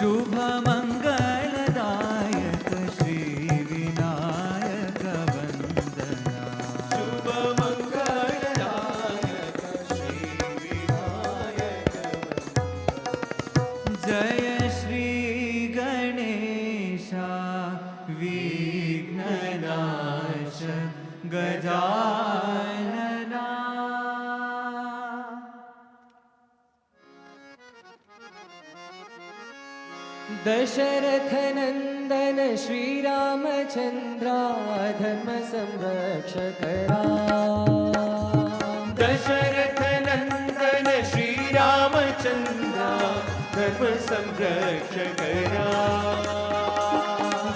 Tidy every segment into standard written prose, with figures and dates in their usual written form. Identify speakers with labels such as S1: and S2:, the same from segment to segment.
S1: शुभमङ्गलदायक श्रीविनायक वन्दना शुभमङ्गलदायक श्रीविनायक जय श्री गणेश विघ्ननाश गजानना
S2: दशरथ नंदन श्रीरामचंद्रा धर्म संरक्षक
S1: दशरथ नंदन श्रीरामचंद्रा धर्म संरक्षक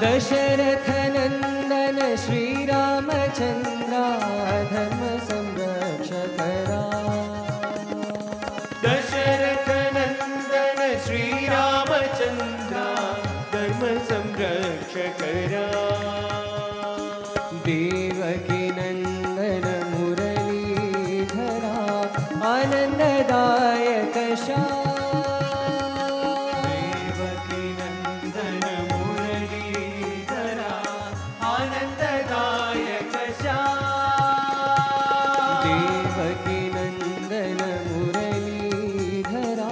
S2: दशरथ नंदन श्रीरामचंद्रा धर्म संरक्षक
S1: दशरथ नंदन श्रीरामचंद्रा धर्म संरक्षक
S2: देवकी नंदन मुरलीधरा आनंददायक
S1: देवकी नंदन मुरलीधरा आनंददायक
S2: देवकी नंदन मुरलीधरा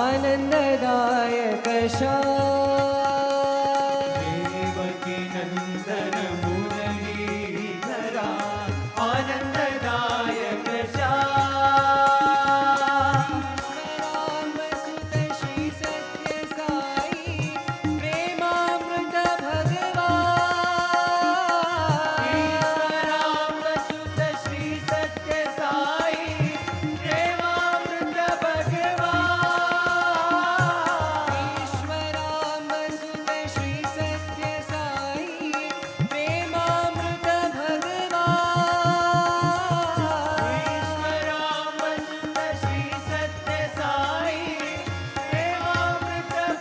S2: आनंददायक
S1: देवकी नंदन मुरलीधरा आनंददायक
S2: राम सुत श्री सत्य साई प्रेमामृत भगवान
S1: राम सुत श्री सत्य साई प्रेमामृत भगवान
S2: ईश्वराम सुत श्री सत्य साई प्रेमामृत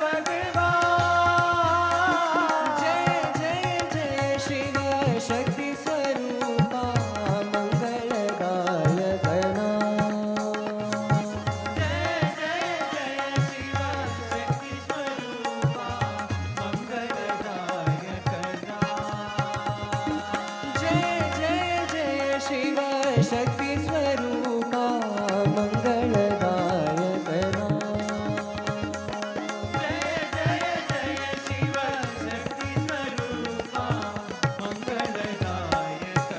S2: भगवान जय जय जय शिव शक्ति स्वरूपा मंगलदायक जय जय जय शिव शक्ति स्वरूपा मंगलदायक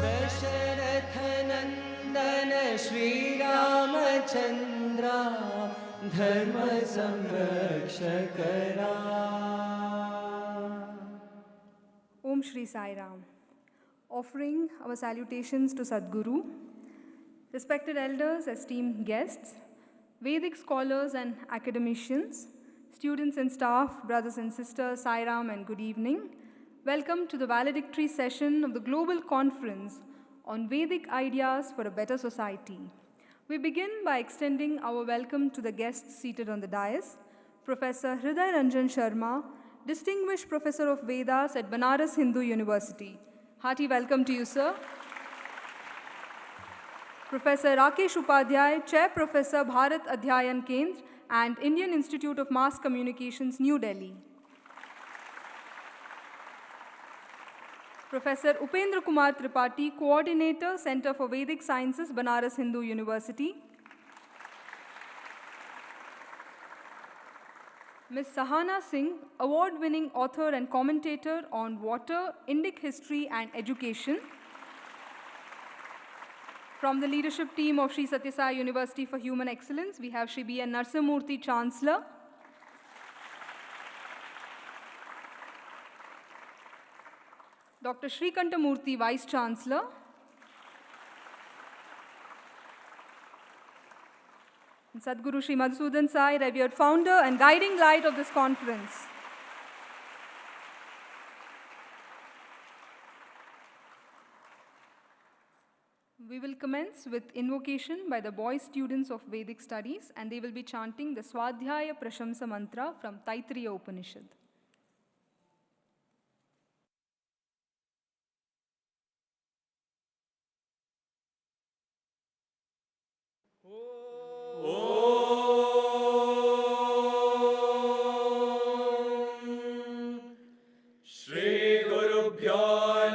S2: दशरथ नंदन श्रीरामचंद्रा धर्म संरक्षक
S3: Om Shri Sai Ram. Offering our salutations to Sadguru, respected elders, esteemed guests, Vedic scholars and academicians, students and staff, brothers and sisters, Sai Ram and good evening. Welcome to the valedictory session of the Global Conference on Vedic Ideas for a Better Society. We begin by extending our welcome to the guests seated on the dais, Professor Hriday Ranjan Sharma, Distinguished Professor of Vedas at Banaras Hindu University. Hearty welcome to you, sir. Professor Rakesh Upadhyay, Chair Professor Bharat Adhyayan Kendra and Indian Institute of Mass Communications, New Delhi. Professor Upendra Kumar Tripathi, Coordinator, Center for Vedic Sciences, Banaras Hindu University. Ms. Sahana Singh, award-winning author and commentator on water, Indic history and education. From the leadership team of Sri Sathya Sai University for Human Excellence, we have Shri B.N. Narsimurthy, Chancellor. Dr. Shrikanta Murthy, Vice Chancellor. And Sadguru Sri Madhusudan Sai, revered founder and guiding light of this conference. We will commence with invocation by the boy students of Vedic studies, and they will be chanting the Swadhyaya Prashamsa mantra from Taittiriya Upanishad.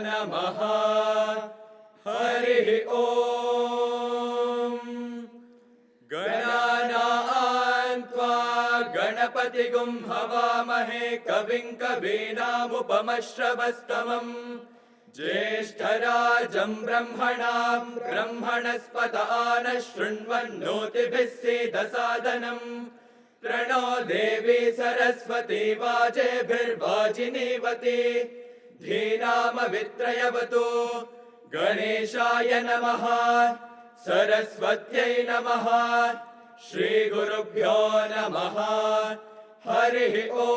S1: नमः हरिः ॐ गणानां त्वा गणपतिगुं हवामहे कविं कवीनामुपमश्रवस्तमम् ज्येष्ठराजं ब्रह्मणां ब्रह्मणस्पत नः शृण्वन्नोतिभिः सीदसादनम् प्रणो देवी सरस्वती वाजेभिर्वाजिनीवती धीनामवित्रयवतु गणेशाय नमः सरस्वत्यै नमः श्रीगुरुभ्यो नमः हरिः ॐ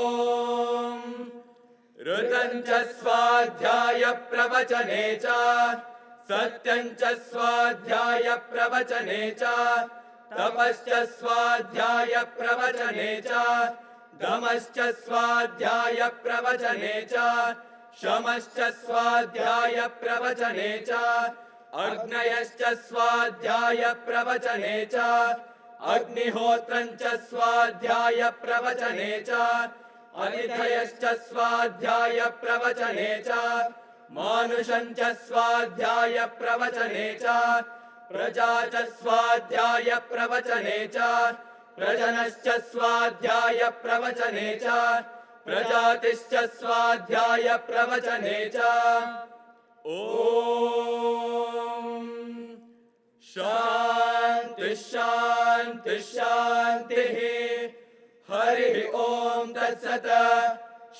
S1: ऋतं च स्वाध्याय प्रवचने च सत्यं च स्वाध्याय प्रवचने च तपश्च स्वाध्याय प्रवचने च दमश्च स्वाध्याय प्रवचने च शमश्च स्वाध्याय प्रवचने च अग्नयश्च स्वाध्याय प्रवचने च अग्निहोत्रं च स्वाध्याय प्रवचने च अनिधयश्च स्वाध्याय प्रवचने च मानुषं च स्वाध्याय प्रवचने च प्रजा च स्वाध्याय प्रवचने च प्रजनश्च स्वाध्याय प्रवचने च प्रजातिश्च स्वाध्याय प्रवचने च ॐ शान्ति शान्ति शान्तिः हरिः ॐ तत्सत्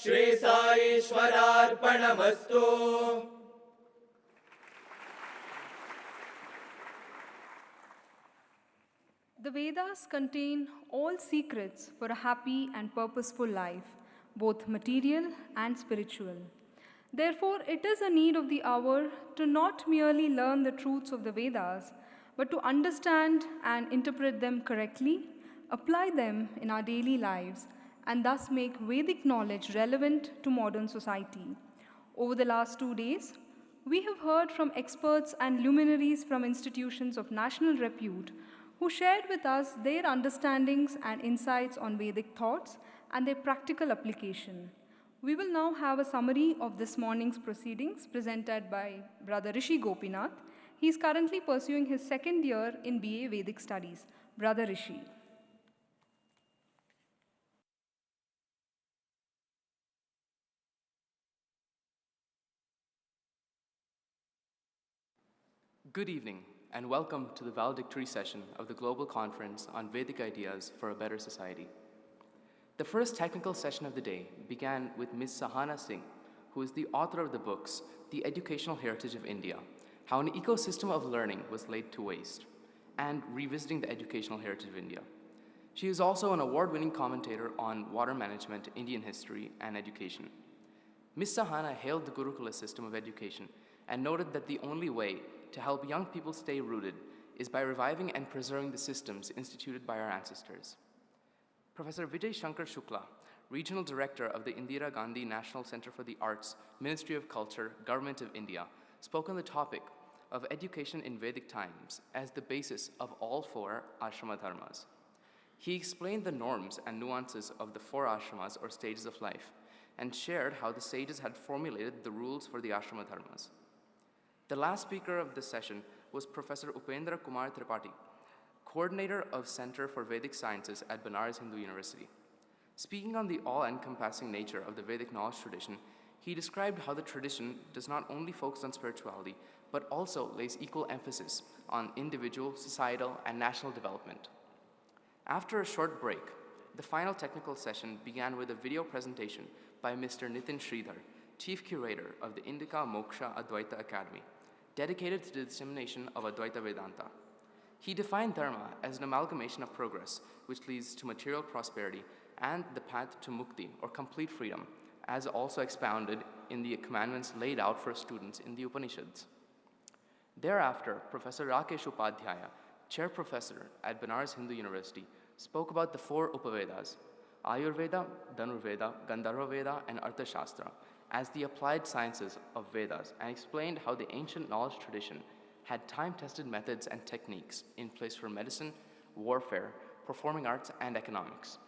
S1: Shri साईश्वरार्पणमस्तु।
S3: The Vedas contain all secrets for a happy and purposeful life, both material and spiritual. Therefore, it is a need of the hour to not merely learn the truths of the Vedas, but to understand and interpret them correctly, apply them in our daily lives, and thus make Vedic knowledge relevant to modern society. Over the last 2 days, we have heard from experts and luminaries from institutions of national repute who shared with us their understandings and insights on Vedic thoughts and their practical application. We will now have a summary of this morning's proceedings presented by Brother Rishi Gopinath. He is currently pursuing his second year in BA Vedic Studies. Brother Rishi.
S4: Good evening, and welcome to the Valedictory session of the Global Conference on Vedic Ideas for a Better Society. The first technical session of the day began with Ms. Sahana Singh, who is the author of the books The Educational Heritage of India, How an Ecosystem of Learning Was Laid to Waste, and Revisiting the Educational Heritage of India. She is also an award-winning commentator on water management, Indian history, and education. Ms. Sahana hailed the Gurukula system of education and noted that the only way to help young people stay rooted is by reviving and preserving the systems instituted by our ancestors. Professor Vijay Shankar Shukla, Regional Director of the Indira Gandhi National Center for the Arts, Ministry of Culture, Government of India, spoke on the topic of education in Vedic times as the basis of all 4 ashrama dharmas. He explained the norms and nuances of the 4 ashramas or stages of life and shared how the sages had formulated the rules for the ashrama dharmas. The last speaker of this session was Professor Upendra Kumar Tripathi, coordinator of Center for Vedic Sciences at Banaras Hindu University. Speaking on the all-encompassing nature of the Vedic knowledge tradition, he described how the tradition does not only focus on spirituality, but also lays equal emphasis on individual, societal, and national development. After a short break, the final technical session began with a video presentation by Mr. Nitin Sridhar, Chief Curator of the Indika Moksha Advaita Academy, dedicated to the dissemination of Advaita Vedanta. He defined dharma as an amalgamation of progress which leads to material prosperity and the path to mukti or complete freedom, as also expounded in the commandments laid out for students in the Upanishads. Thereafter, Professor Rakesh Upadhyaya, Chair Professor at Banaras Hindu University, spoke about the 4 Upavedas, Ayurveda, Dhanurveda, Gandharva Veda, and Arthashastra, as the applied sciences of Vedas, and explained how the ancient knowledge tradition had time-tested methods and techniques in place for medicine, warfare, performing arts, and economics.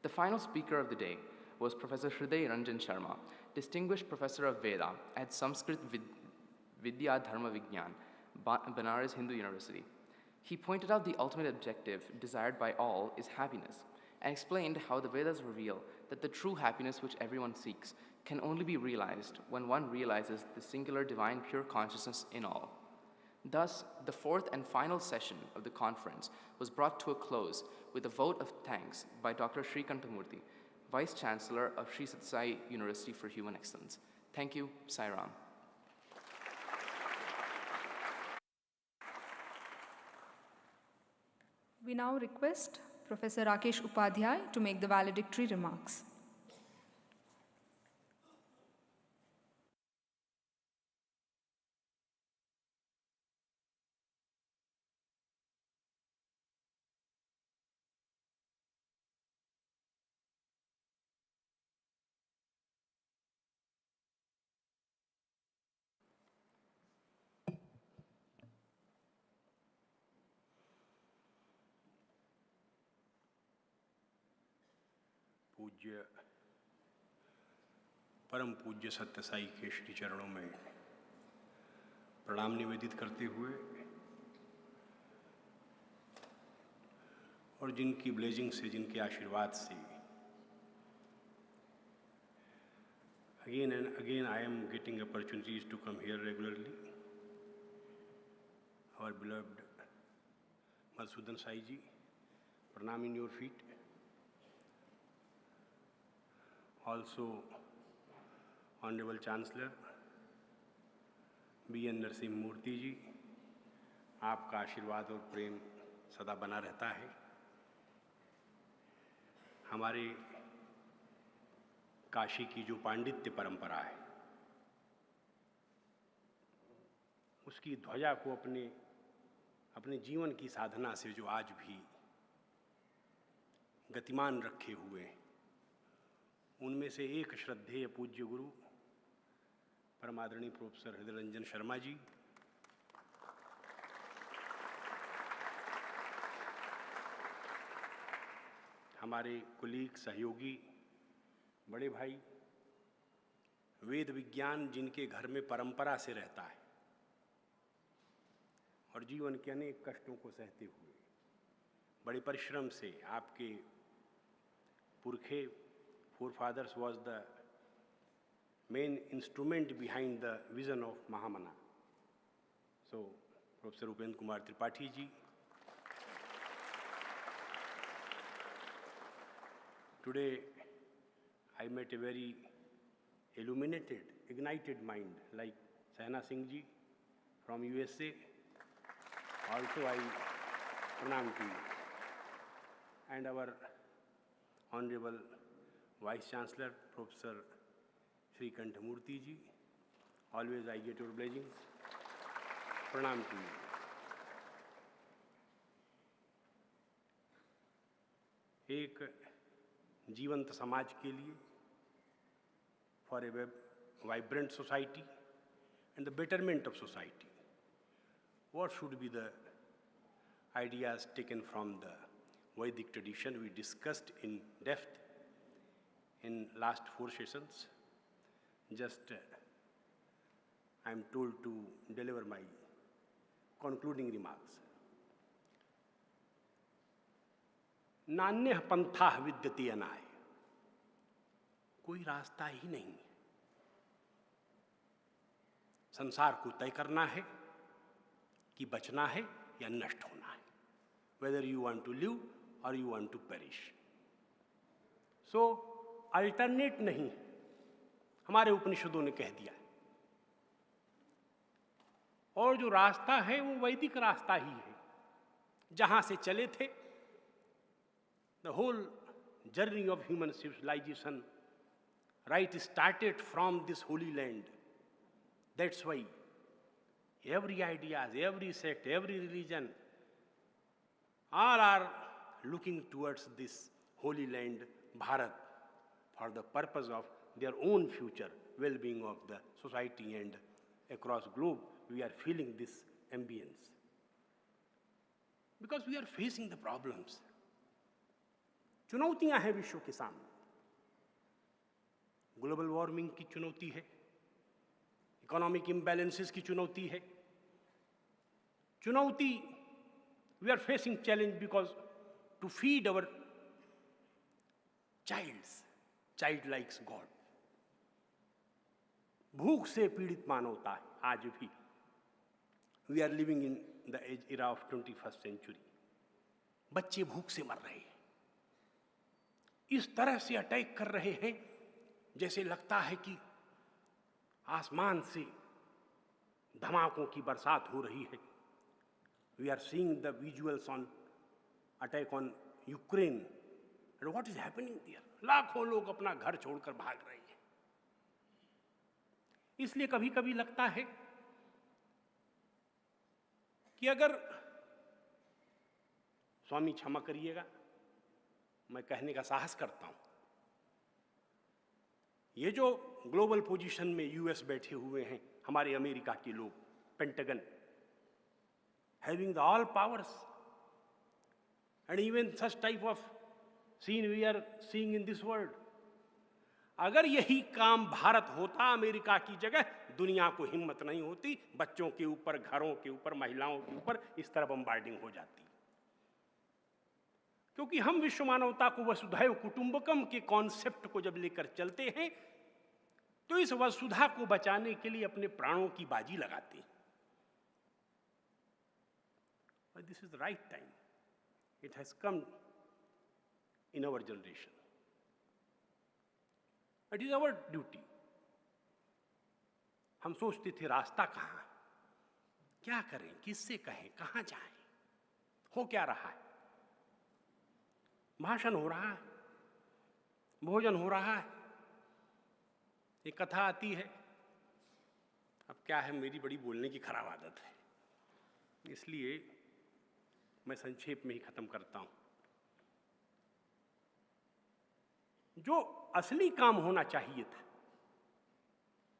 S4: The final speaker of the day was Professor Hriday Ranjan Sharma, Distinguished Professor of Veda at Sanskrit Vidya Dharma Vigyan, Banaras Hindu University. He pointed out the ultimate objective desired by all is happiness, and explained how the Vedas reveal that the true happiness which everyone seeks can only be realized when one realizes the singular divine pure consciousness in all. Thus, the fourth and final session of the conference was brought to a close with a vote of thanks by Dr. Sri Kantamurthy, Vice Chancellor of Sri Sathya Sai University for Human Excellence. Thank you, Sai Ram.
S3: We now request Professor Rakesh Upadhyay to make the valedictory remarks.
S5: पूज्य परम पूज्य सत्य साई के श्री चरणों में प्रणाम निवेदित करते हुए और जिनकी ब्लेसिंग से, जिनके आशीर्वाद से again and again I am getting opportunities to come here regularly. Our beloved Madhusudan Sai ji, pranam in your feet. Also, Honorable Chancellor B.N. Narasimha मूर्ति जी, आपका आशीर्वाद और प्रेम सदा बना रहता है। हमारे काशी की जो पांडित्य परंपरा है, उसकी ध्वजा को अपने जीवन की साधना से जो आज भी गतिमान रखे हुए हैं, उनमें से एक श्रद्धेय पूज्य गुरु परमादरणीय प्रोफेसर हृदय रंजन शर्मा जी, हमारे कुलीग, सहयोगी, बड़े भाई, वेद विज्ञान जिनके घर में परंपरा से रहता है और जीवन के अनेक कष्टों को सहते हुए बड़े परिश्रम से आपके पुरखे, forefathers was the main instrument behind the vision of Mahamana. So, Professor Upendra Kumar Tripathi ji, today I met a very illuminated, ignited mind like Sehna Singh ji from USA. Also I pranam to you. And our Honorable Vice Chancellor, Professor Sri Kantamurthy ji, always I get your blessings. Pranam to you. एक जीवंत समाज के लिए, for a vibrant society and the betterment of society, what should be the ideas taken from the Vedic tradition we discussed in depth in last 4 sessions. Just I am told to deliver my concluding remarks. नान्यः पंथाः विद्यते अनाय, कोई रास्ता ही नहीं। संसार को तय करना है कि बचना है या नष्ट होना है, whether you want to live or you want to perish. So alternate नहीं, हमारे उपनिषदों ने कह दिया। और जो रास्ता है वो वैदिक रास्ता ही है, जहां से चले थे। The whole journey of human civilisation right started from this holy land. That's why every ideas, every sect, every religion, all are looking towards this holy land, Bharat, for the purpose of their own future, well-being of the society, and across globe we are feeling this ambience. Because we are facing the problems. चुनौतियां हैं विश्व के सामने, global warming की चुनौती है, economic imbalances की चुनौती है। चुनौती, we are facing challenge because to feed our child likes God. भूख से पीड़ित मानवता है आज भी। We are living in the era of 21st century. बच्चे भूख से मर रहे हैं, इस तरह से अटैक कर रहे हैं जैसे लगता है कि आसमान से धमाकों की बरसात हो रही है। We are seeing the visuals on attack on Ukraine and what is happening there. लाखों लोग अपना घर छोड़कर भाग रहे हैं। इसलिए कभी कभी लगता है कि अगर, स्वामी क्षमा करिएगा, मैं कहने का साहस करता हूं, ये जो ग्लोबल पोजीशन में यूएस बैठे हुए हैं, हमारे अमेरिका के लोग, Pentagon, having the all powers and even such type of scene we are seeing in this world, अगर यही काम भारत होता अमेरिका की जगह, दुनिया को हिम्मत नहीं होती, बच्चों के ऊपर, घरों के ऊपर, महिलाओं के ऊपर इस तरह बम्बार्डिंग हो जाती। क्योंकि हम विश्व मानवता को वसुधैव कुटुंबकम के कॉन्सेप्ट को जब लेकर चलते हैं तो इस वसुधा को बचाने के लिए अपने प्राणों की बाजी लगाते हैं। But this is the right time. It has come in our generation. It is our duty. हम सोचते थे रास्ता कहाँ, क्या करें, किससे कहें, कहाँ जाएं, हो क्या रहा है, भाषण हो रहा है, भोजन हो रहा है, एक कथा आती है। अब क्या है, मेरी बड़ी बोलने की खराब आदत है, इसलिए मैं संक्षेप में ही खत्म करता हूं। जो असली काम होना चाहिए था,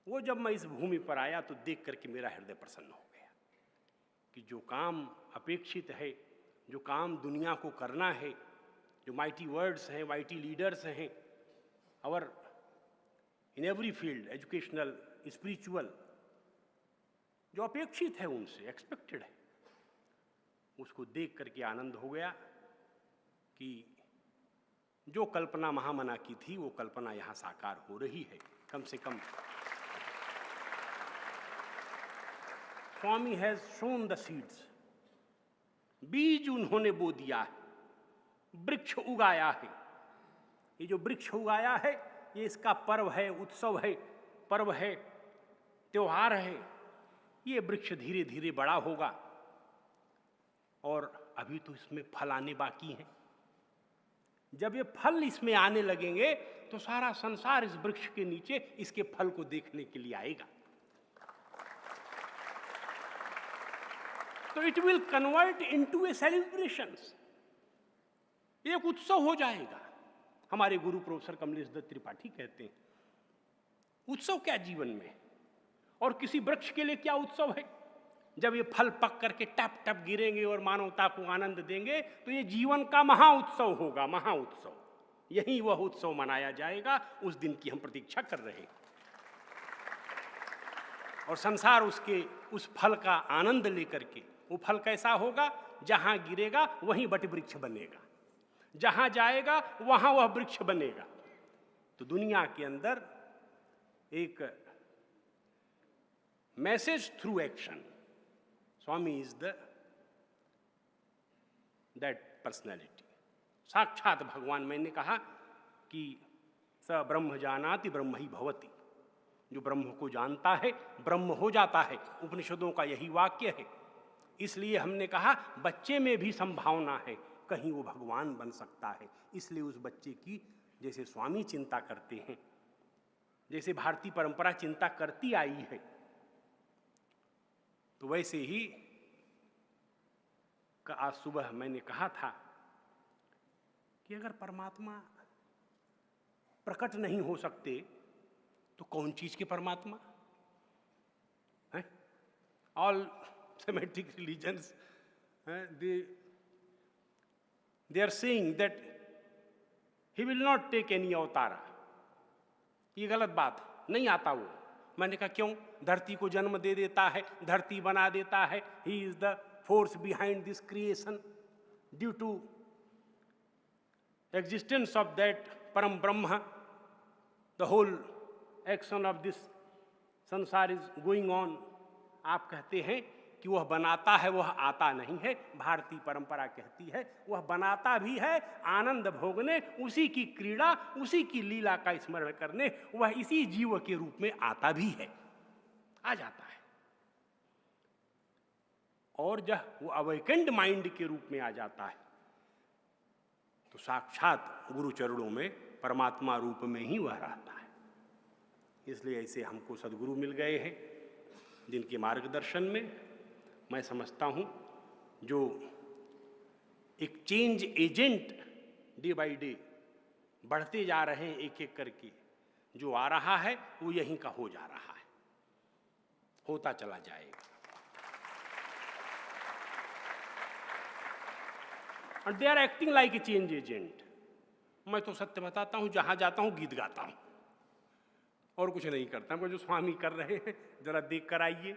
S5: वो जब मैं इस भूमि पर आया तो देख करके मेरा हृदय प्रसन्न हो गया कि जो काम अपेक्षित है, जो काम दुनिया को करना है, जो माइटी वर्ड्स हैं, माइटी लीडर्स हैं, और in every field, educational, spiritual, जो अपेक्षित है उनसे, एक्सपेक्टेड है, उसको देख करके आनंद हो गया कि जो कल्पना महामना की थी वो कल्पना यहाँ साकार हो रही है। कम से कम स्वामी हैज शोन द सीड्स, बीज उन्होंने बो दिया है, वृक्ष उगाया है। ये जो वृक्ष उगाया है ये इसका पर्व है, उत्सव है, पर्व है, त्योहार है। ये वृक्ष धीरे धीरे बड़ा होगा और अभी तो इसमें फल आने बाकी हैं। जब ये फल इसमें आने लगेंगे तो सारा संसार इस वृक्ष के नीचे इसके फल को देखने के लिए आएगा। तो it will convert into A celebrations, एक उत्सव हो जाएगा। हमारे गुरु प्रोफेसर कमलेश दत्त त्रिपाठी कहते हैं, उत्सव क्या जीवन में, और किसी वृक्ष के लिए क्या उत्सव है। जब ये फल पक करके टप टप गिरेंगे और मानवता को आनंद देंगे तो ये जीवन का महा उत्सव होगा, महा उत्सव। यही वह उत्सव मनाया जाएगा, उस दिन की हम प्रतीक्षा कर रहे हैं। और संसार उसके उस फल का आनंद लेकर के, वो फल कैसा होगा, जहां गिरेगा वहीं बट वृक्ष बनेगा, जहां जाएगा वहां वह वृक्ष बनेगा। तो दुनिया के अंदर एक message through action, Swami is that personality. साक्षात भगवान, मैंने कहा कि स ब्रह्म जानाति ब्रह्म ही भवति, जो ब्रह्म को जानता है ब्रह्म हो जाता है। उपनिषदों का यही वाक्य है। इसलिए हमने कहा बच्चे में भी संभावना है, कहीं वो भगवान बन सकता है। इसलिए उस बच्चे की जैसे स्वामी चिंता करते हैं, जैसे भारतीय परंपरा चिंता करती आई है, तो वैसे ही आज सुबह मैंने कहा था कि अगर परमात्मा प्रकट नहीं हो सकते तो कौन चीज के परमात्मा है? All semitic religions they are saying that he will not take any avatara, ये गलत बात, नहीं आता वो। मैंने कहा क्यों? धरती को जन्म दे देता है, धरती बना देता है। He is the force behind this creation. Due to existence of that Param Brahma, the whole action of this संसार is going on। आप कहते हैं कि वह बनाता है, वह आता नहीं है। भारतीय परंपरा कहती है वह बनाता भी है, आनंद भोगने, उसी की क्रीड़ा, उसी की लीला का स्मरण करने वह इसी जीव के रूप में आता भी है, आ जाता है। और जब वो अवेकेंड माइंड के रूप में आ जाता है तो साक्षात गुरु चरणों में परमात्मा रूप में ही वह रहता है। इसलिए ऐसे हमको सद्गुरु मिल गए हैं जिनके मार्गदर्शन में मैं समझता हूँ जो एक change agent day by day बढ़ते जा रहे हैं, एक एक करके जो आ रहा है वो यहीं का हो जा रहा है, होता चला जाएगा। And they are acting like a change agent। मैं तो सत्य बताता हूँ, जहाँ जाता हूँ गीत गाता हूँ और कुछ नहीं करता। हमको जो स्वामी कर रहे हैं जरा देख कर आइए।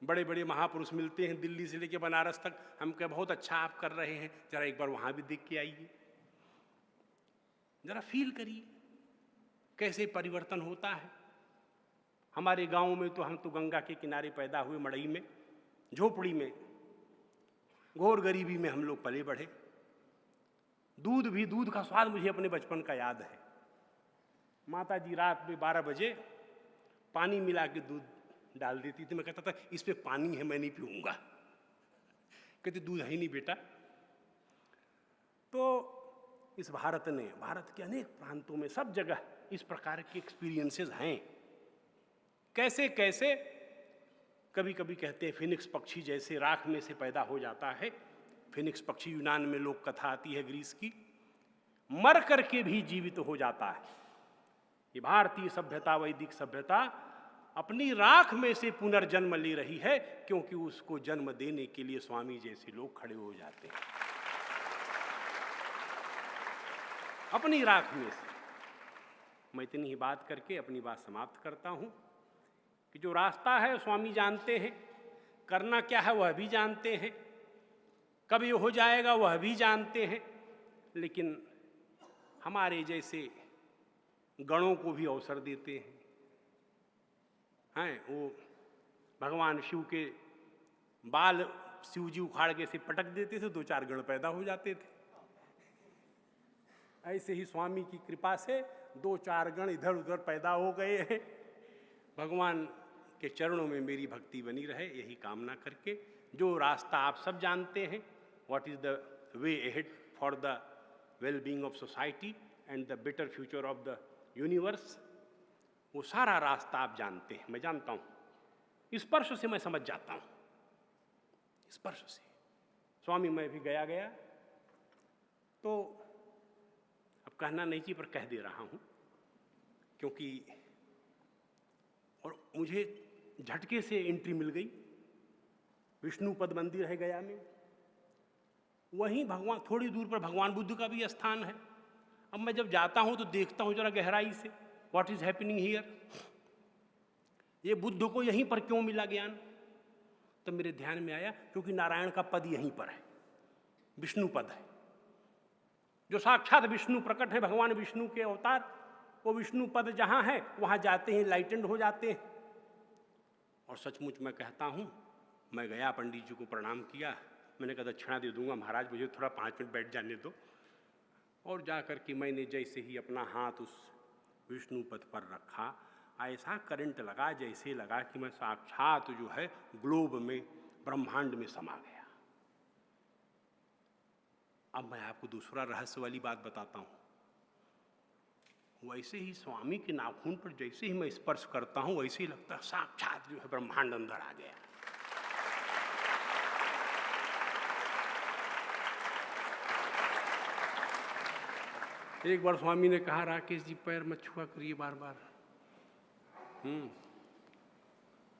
S5: बड़े बड़े महापुरुष मिलते हैं दिल्ली से लेके बनारस तक, हम कह बहुत अच्छा आप कर रहे हैं, जरा एक बार वहाँ भी देख के आइए, जरा फील करिए कैसे परिवर्तन होता है। हमारे गांव में तो हम तो गंगा के किनारे पैदा हुए, मड़ई में, झोपड़ी में, घोर गरीबी में हम लोग पले बढ़े। दूध भी, दूध का स्वाद मुझे अपने बचपन का याद है। माता जी रात में 12 बजे पानी मिला के दूध डाल देती थी। मैं कहता था इस पे पानी है, मैं नहीं पीऊंगा। कहते दूध है ही नहीं बेटा। तो इस भारत ने, भारत के अनेक प्रांतों में, सब जगह इस प्रकार के एक्सपीरियंसेस हैं। कैसे कैसे कभी कभी कहते हैं फिनिक्स पक्षी जैसे राख में से पैदा हो जाता है। फिनिक्स पक्षी यूनान में लोक कथा आती है ग्रीस की, मर करके भी जीवित हो जाता है। ये भारतीय सभ्यता, वैदिक सभ्यता अपनी राख में से पुनर्जन्म ले रही है, क्योंकि उसको जन्म देने के लिए स्वामी जैसे लोग खड़े हो जाते हैं अपनी राख में से। मैं इतनी ही बात करके अपनी बात समाप्त करता हूं कि जो रास्ता है स्वामी जानते हैं, करना क्या है वह भी जानते हैं, कब ये हो जाएगा वह भी जानते हैं, लेकिन हमारे जैसे गणों को भी अवसर देते हैं। वो भगवान शिव के बाल शिव जी उखाड़ के से पटक देते थे, 2-4 गण पैदा हो जाते थे। ऐसे ही स्वामी की कृपा से 2-4 गण इधर उधर पैदा हो गए हैं। भगवान के चरणों में मेरी भक्ति बनी रहे, यही कामना करके जो रास्ता आप सब जानते हैं, what is the way ahead for the well being of society and the better future of the universe, वो सारा रास्ता आप जानते हैं, मैं जानता हूँ। स्पर्श से मैं समझ जाता हूँ, स्पर्श से। स्वामी मैं भी गया तो अब कहना नहीं चाहिए पर कह दे रहा हूँ, क्योंकि और मुझे झटके से एंट्री मिल गई। विष्णुपद मंदिर है गया में, वहीं भगवान, थोड़ी दूर पर भगवान बुद्ध का भी स्थान है। अब मैं जब जाता हूं तो देखता हूं जरा गहराई से, व्हाट इज हैपनिंग हियर, ये बुद्ध को यहीं पर क्यों मिला ज्ञान। तो मेरे ध्यान में आया क्योंकि नारायण का पद यहीं पर है, विष्णु पद है, जो साक्षात विष्णु प्रकट है, भगवान विष्णु के अवतार। वो विष्णु पद जहां है वहां जाते हैं लाइटेंड हो जाते हैं। और सचमुच मैं कहता हूं, मैं गया, पंडित जी को प्रणाम किया, मैंने कहा दक्षिणा दे दूंगा महाराज, मुझे थोड़ा 5 मिनट बैठ जाने दो। और जाकर के मैंने जैसे ही अपना हाथ उस विष्णु पद पर रखा, ऐसा करंट लगा, जैसे लगा कि मैं साक्षात जो है ग्लोब में, ब्रह्मांड में समा गया। अब मैं आपको दूसरा रहस्य वाली बात बताता हूं। वैसे ही स्वामी के नाखून पर जैसे ही मैं स्पर्श करता हूं, वैसे ही लगता है साक्षात जो है ब्रह्मांड अंदर आ गया। एक बार स्वामी ने कहा, राकेश जी पैर मत छुआ करिए बार बार।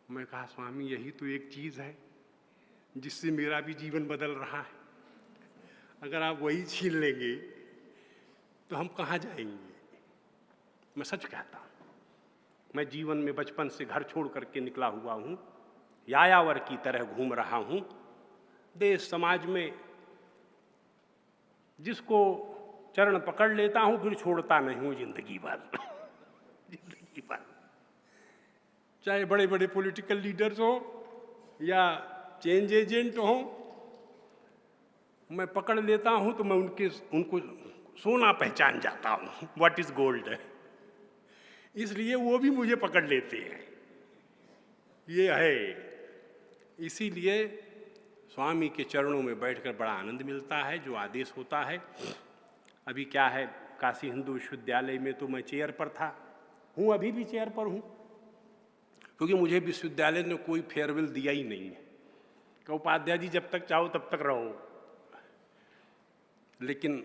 S5: मैं कहा स्वामी यही तो एक चीज है जिससे मेरा भी जीवन बदल रहा है। अगर आप वही छीन लेंगे तो हम कहाँ जाएंगे। मैं सच कहता हूं, मैं जीवन में बचपन से घर छोड़ करके निकला हुआ हूँ, यायावर की तरह घूम रहा हूँ देश समाज में। जिसको चरण पकड़ लेता हूँ फिर छोड़ता नहीं हूँ जिंदगी भर। जिंदगी भर, चाहे बड़े बड़े पॉलिटिकल लीडर्स हो या चेंज एजेंट हो, मैं पकड़ लेता हूँ तो मैं उनको सोना पहचान जाता हूँ, व्हाट इज गोल्ड है। इसलिए वो भी मुझे पकड़ लेते हैं, ये है। इसीलिए स्वामी के चरणों में बैठकर बड़ा आनंद मिलता है। जो आदेश होता है, अभी क्या है, काशी हिंदू विश्वविद्यालय में तो मैं चेयर पर था, हूँ अभी भी चेयर पर हूँ, क्योंकि मुझे विश्वविद्यालय ने कोई फेयरवेल दिया ही नहीं है कि उपाध्याय जी जब तक चाहो तब तक रहो। लेकिन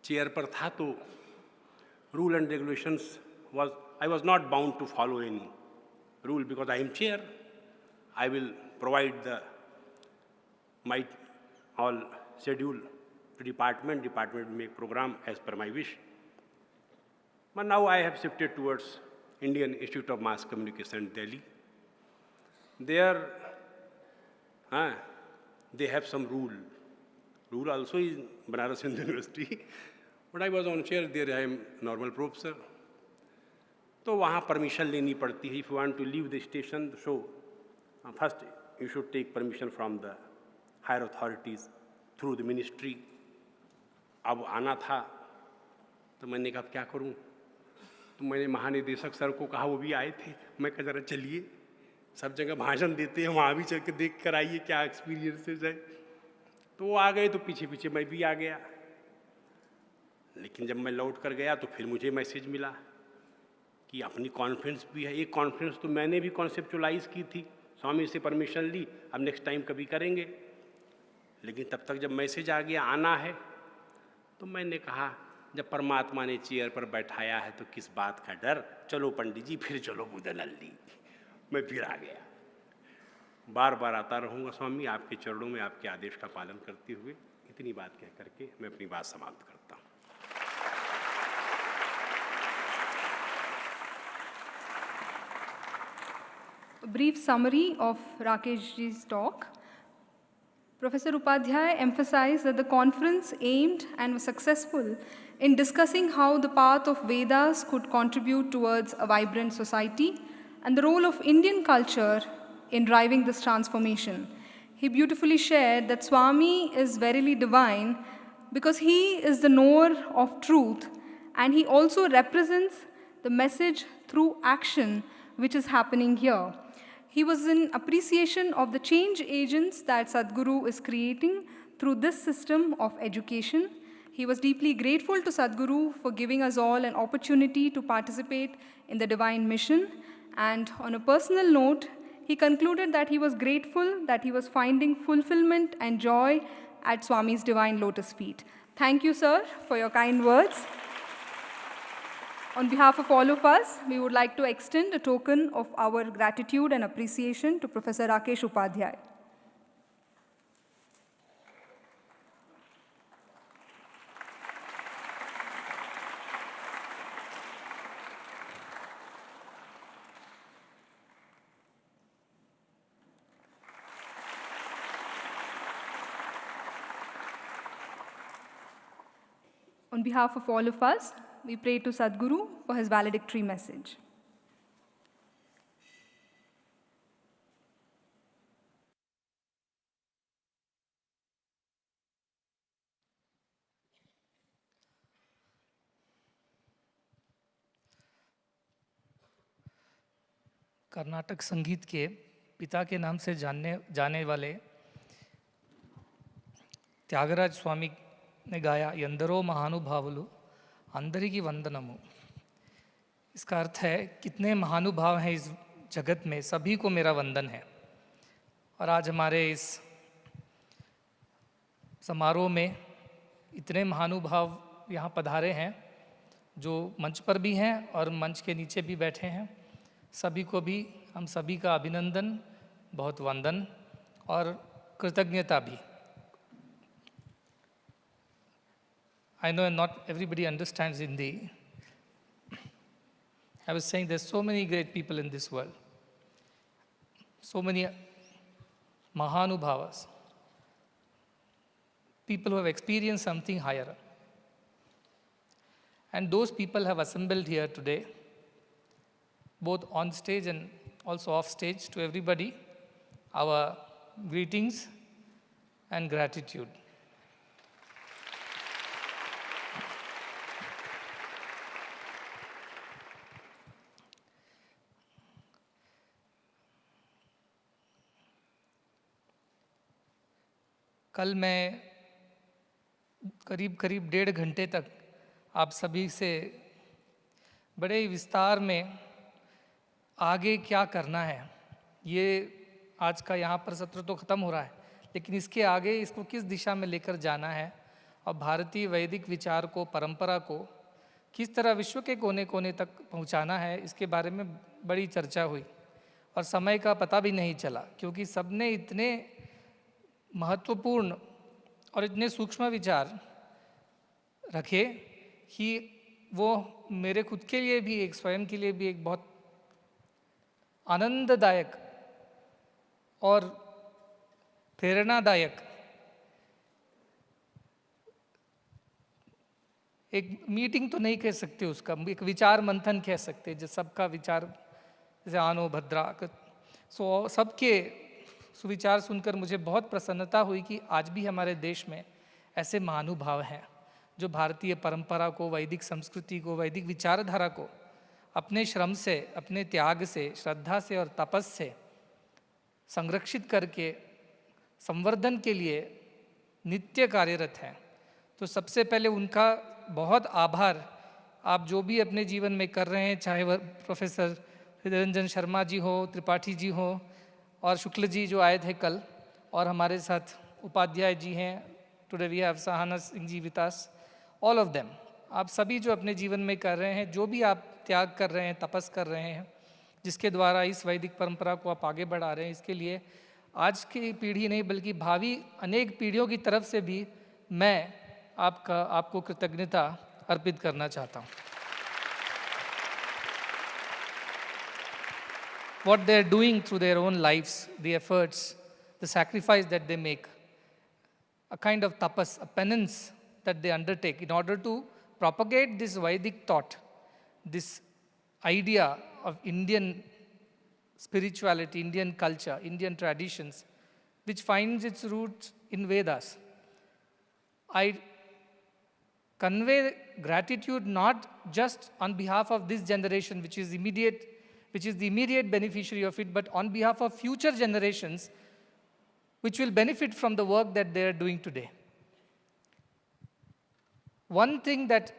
S5: चेयर पर था तो rule and regulations I was not bound to follow any rule because I am chair. I will provide my all schedule to department. Department will make program as per my wish. But now I have shifted towards Indian Institute of Mass Communication, Delhi. There, they have some rule. Rule also is Banaras Hindu University. But I was on chair there. I am normal professor. तो वहाँ permission लेनी पड़ती है। If you want to leave the station, so first you should take permission from the higher authorities through the ministry. अब आना था तो मैंने कहा क्या करूं, तो मैंने महानिदेशक सर को कहा, वो भी आए थे, मैं कहा जरा चलिए, सब जगह भाषण देते हैं, वहाँ भी चल के देख कर आइए क्या एक्सपीरियंसेस है। तो वो आ गए तो पीछे पीछे मैं भी आ गया। लेकिन जब मैं लौट कर गया तो फिर मुझे मैसेज मिला कि अपनी कॉन्फ्रेंस भी है। एक कॉन्फ्रेंस तो मैंने भी कॉन्सेप्चुलाइज की थी, स्वामी से परमिशन ली, अब नेक्स्ट टाइम कभी करेंगे। लेकिन तब तक जब मैसेज आ गया आना है, तो मैंने कहा जब परमात्मा ने चेयर पर बैठाया है तो किस बात का डर, चलो पंडित जी फिर चलो मुद्दनहल्ली। मैं फिर आ गया। बार बार आता रहूँगा स्वामी, आपके चरणों में आपके आदेश का पालन करते हुए। इतनी बात कह करके मैं अपनी बात समाप्त करता हूँ।
S3: A brief summary of Rakeshji's talk. Professor Upadhyay emphasized that the conference aimed and was successful in discussing how the path of Vedas could contribute towards a vibrant society and the role of Indian culture in driving this transformation. He beautifully shared that Swami is verily divine because he is the knower of truth, and he also represents the message through action which is happening here. He was in appreciation of the change agents that Sadguru is creating through this system of education. He was deeply grateful to Sadguru for giving us all an opportunity to participate in the divine mission. And on a personal note, he concluded that he was grateful that he was finding fulfillment and joy at Swami's divine lotus feet. Thank you, sir, for your kind words. On behalf of all of us, we would like to extend a token of our gratitude and appreciation to Professor Rakesh Upadhyay. On behalf of all of us, we pray to Sadguru for his valedictory message.
S6: Karnataka संगीत के पिता के नाम से जाने वाले त्यागराज स्वामी ने गाया ఎందరో महानुभावुलु अंदरिकी वंदनमु। इसका अर्थ है कितने महानुभाव हैं इस जगत में, सभी को मेरा वंदन है। और आज हमारे इस समारोह में इतने महानुभाव यहाँ पधारे हैं, जो मंच पर भी हैं और मंच के नीचे भी बैठे हैं। सभी को भी हम सभी का अभिनंदन, बहुत वंदन और कृतज्ञता भी। I know not everybody understands Hindi. I was saying there's so many great people in this world, so many Mahanubhavas, people who have experienced something higher. And those people have assembled here today, both on stage and also off stage. To everybody, our greetings and gratitude. कल मैं करीब 1.5 घंटे तक आप सभी से बड़े ही विस्तार में आगे क्या करना है, ये आज का यहाँ पर सत्र तो ख़त्म हो रहा है, लेकिन इसके आगे इसको किस दिशा में लेकर जाना है और भारतीय वैदिक विचार को, परंपरा को किस तरह विश्व के कोने कोने तक पहुँचाना है, इसके बारे में बड़ी चर्चा हुई और समय का पता भी नहीं चला, क्योंकि सबने इतने महत्वपूर्ण और इतने सूक्ष्म विचार रखे कि वो मेरे खुद के लिए भी, एक स्वयं के लिए भी एक बहुत आनंददायक और प्रेरणादायक एक मीटिंग तो नहीं कह सकते उसका, एक विचार मंथन कह सकते, जो सबका विचार जैसे आनो भद्रा, सो सबके सुविचार सुनकर मुझे बहुत प्रसन्नता हुई कि आज भी हमारे देश में ऐसे महानुभाव हैं जो भारतीय परंपरा को, वैदिक संस्कृति को, वैदिक विचारधारा को अपने श्रम से, अपने त्याग से, श्रद्धा से और तपस से संरक्षित करके संवर्धन के लिए नित्य कार्यरत हैं। तो सबसे पहले उनका बहुत आभार। आप जो भी अपने जीवन में कर रहे हैं, चाहे वह प्रोफेसर हृदय रंजन शर्मा जी हो, त्रिपाठी जी हो और शुक्ल जी जो आए थे कल, और हमारे साथ उपाध्याय जी हैं, today we have Sahana Singh ji with us, all of them. आप सभी जो अपने जीवन में कर रहे हैं, जो भी आप त्याग कर रहे हैं, तपस कर रहे हैं, जिसके द्वारा इस वैदिक परंपरा को आप आगे बढ़ा रहे हैं, इसके लिए आज की पीढ़ी नहीं बल्कि भावी अनेक पीढ़ियों की तरफ से भी मैं आपको कृतज्ञता अर्पित करना चाहता हूँ। What they are doing through their own lives, the efforts, the sacrifice that they make, a kind of tapas, a penance that they undertake in order to propagate this Vedic thought, this idea of Indian spirituality, Indian culture, Indian traditions, which finds its roots in Vedas. I convey gratitude not just on behalf of this generation, which is the immediate beneficiary of it, but on behalf of future generations which will benefit from the work that they are doing today. One thing that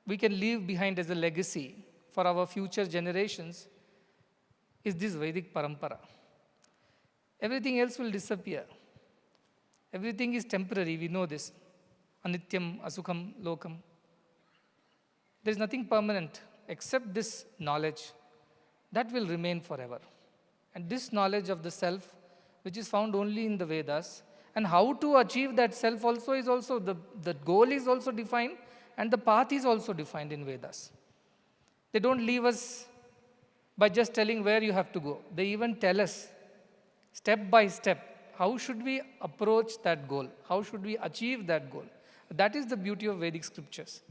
S6: we can leave behind as a legacy for our future generations is this Vedic parampara. Everything else will disappear. Everything is temporary, we know this. Anityam, asukham, lokam. There is nothing permanent except this knowledge that will remain forever. And this knowledge of the self, which is found only in the Vedas, and how to achieve that self also is also, the goal is also defined and the path is also defined in Vedas. They don't leave us by just telling where you have to go. They even tell us step by step, how should we approach that goal? How should we achieve that goal? That is the beauty of Vedic scriptures.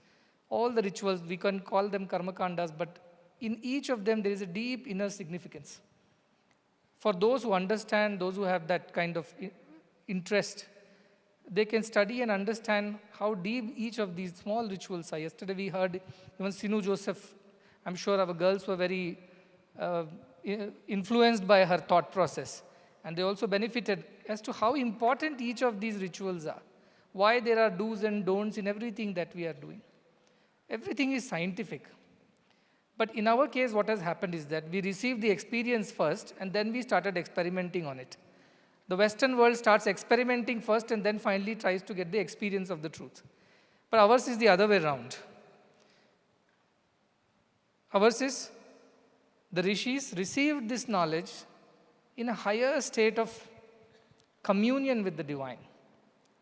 S6: All the rituals, we can call them karmakandas, but in each of them there is a deep inner significance. For those who understand, those who have that kind of interest, they can study and understand how deep each of these small rituals are. Yesterday we heard even Sinu Joseph. I'm sure our girls were very influenced by her thought process. And they also benefited as to how important each of these rituals are. Why there are do's and don'ts in everything that we are doing. Everything is scientific. But in our case, what has happened is that we received the experience first and then we started experimenting on it. The Western world starts experimenting first and then finally tries to get the experience of the truth. But ours is the other way around. Ours is, the rishis received this knowledge in a higher state of communion with the divine.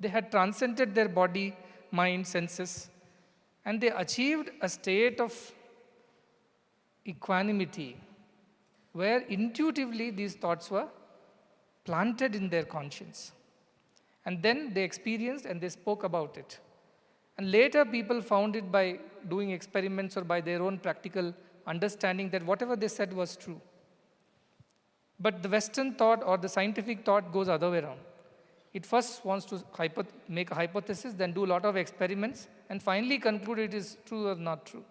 S6: They had transcended their body, mind, senses, and they achieved a state of equanimity, where intuitively these thoughts were planted in their conscience. And then they experienced and they spoke about it. And later people found it by doing experiments or by their own practical understanding that whatever they said was true. But the Western thought or the scientific thought goes other way around. It first wants to make a hypothesis, then do a lot of experiments, and finally conclude it is true or not true.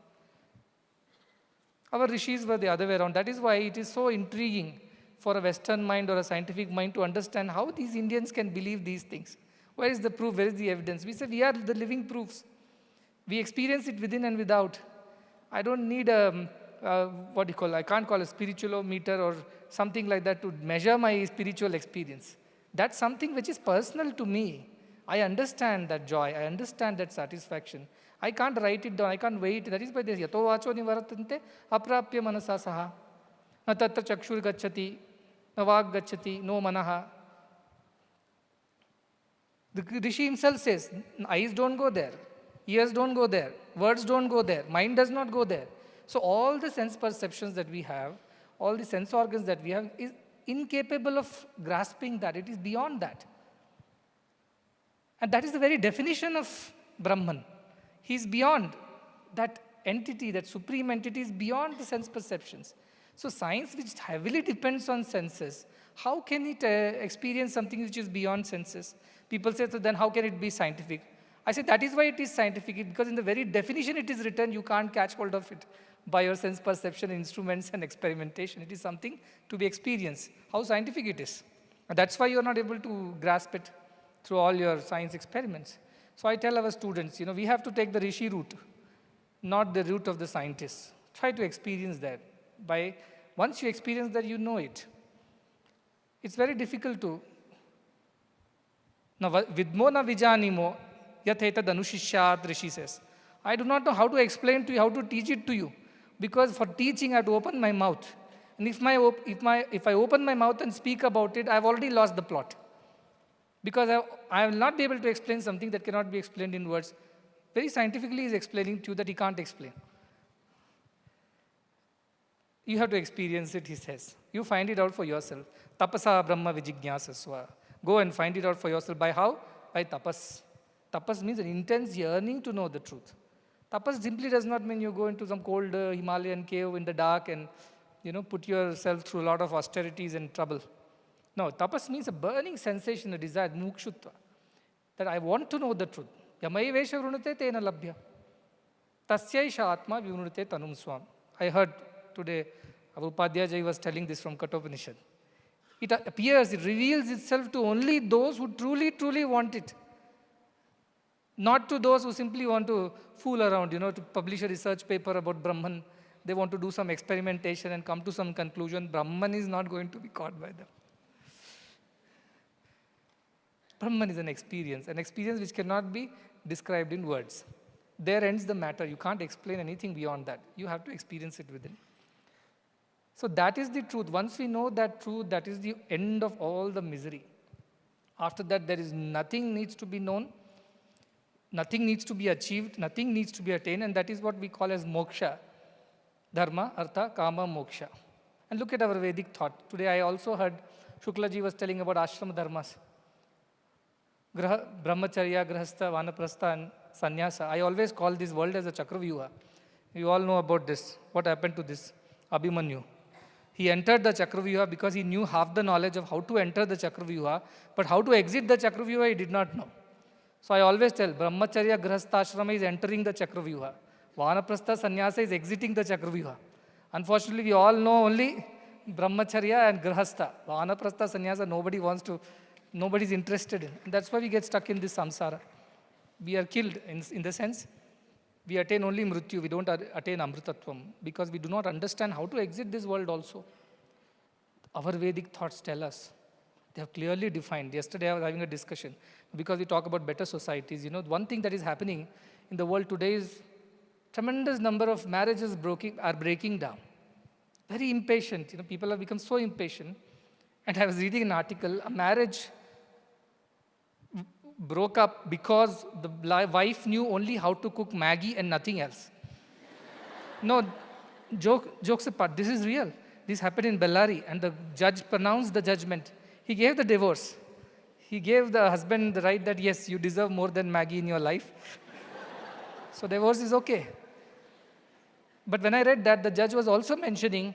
S6: Our rishis were the other way around. That is why it is so intriguing for a Western mind or a scientific mind to understand how these Indians can believe these things. Where is the proof? Where is the evidence? We say we are the living proofs. We experience it within and without. I don't need I can't call a spiritualometer or something like that to measure my spiritual experience. That's something which is personal to me. I understand that joy. I understand that satisfaction. I can't write it down. I can't wait. That is why this yato vacho nivaratante aprapya manasa saha. Na tatra chakshur gacchati. Na vag gacchati. No manaha. The Rishi himself says, eyes don't go there. Ears don't go there. Words don't go there. Mind does not go there. So all the sense perceptions that we have, all the sense organs that we have is incapable of grasping that. It is beyond that. And that is the very definition of Brahman. He is beyond that entity, that supreme entity is beyond the sense perceptions. So science, which heavily depends on senses, how can it experience something which is beyond senses? People say, so then how can it be scientific? I say that is why it is scientific, because in the very definition it is written, you can't catch hold of it by your sense perception instruments and experimentation. It is something to be experienced. How scientific it is. And that's why you are not able to grasp it through all your science experiments. So I tell our students, we have to take the Rishi route, not the route of the scientists. Try to experience that. Once you experience that, you know it. It's very difficult to. Now, vidmo na vijanimo yathetad anushishyat, Rishi says. I do not know how to explain to you, how to teach it to you. Because for teaching, I have to open my mouth. And if I open my mouth and speak about it, I've already lost the plot. Because I will not be able to explain something that cannot be explained in words. Very scientifically, he is explaining to you that he can't explain. You have to experience it, he says. You find it out for yourself. Tapasa Brahma Vijignyasasva. Go and find it out for yourself. By how? By tapas. Tapas means an intense yearning to know the truth. Tapas simply does not mean you go into some cold Himalayan cave in the dark and put yourself through a lot of austerities and trouble. No, tapas means a burning sensation, a desire, mukshutva. That I want to know the truth. Yamai vesha vrunate tena labhya. Tasyaisha atma vivnute tanum swam. I heard today, our Upadhyaya was telling this from Kathopanishad. It appears, it reveals itself to only those who truly, truly want it. Not to those who simply want to fool around, to publish a research paper about Brahman. They want to do some experimentation and come to some conclusion. Brahman is not going to be caught by them. Brahman is an experience which cannot be described in words. There ends the matter. You can't explain anything beyond that. You have to experience it within. So that is the truth. Once we know that truth, that is the end of all the misery. After that, there is nothing needs to be known, nothing needs to be achieved, nothing needs to be attained, and that is what we call as moksha. Dharma, artha, kama, moksha. And look at our Vedic thought. Today I also heard Shuklaji was telling about ashram dharmas. Brahmacharya, Grahastha, Vanaprastha and Sannyasa. I always call this world as a Chakravyuha. You all know about this. What happened to this Abhimanyu? He entered the Chakravyuha because he knew half the knowledge of how to enter the Chakravyuha, but how to exit the Chakravyuha he did not know. So I always tell, Brahmacharya, Grahastha, Ashrama is entering the Chakravyuha. Vanaprastha, Sannyasa is exiting the Chakravyuha. Unfortunately, we all know only Brahmacharya and Grahastha. Vanaprastha, Sannyasa, nobody is interested in. And that's why we get stuck in this samsara. We are killed in the sense, we attain only mrityu, we don't attain amritatvam, because we do not understand how to exit this world also. Our Vedic thoughts tell us. They have clearly defined. Yesterday I was having a discussion, because we talk about better societies. One thing that is happening in the world today is tremendous number of marriages are breaking down. Very impatient. People have become so impatient. And I was reading an article, a marriage broke up because the wife knew only how to cook Maggi and nothing else. No, Jokes apart, this is real. This happened in Bellary, and the judge pronounced the judgment. He gave the divorce. He gave the husband the right that, yes, you deserve more than Maggie in your life. So divorce is okay. But when I read that, the judge was also mentioning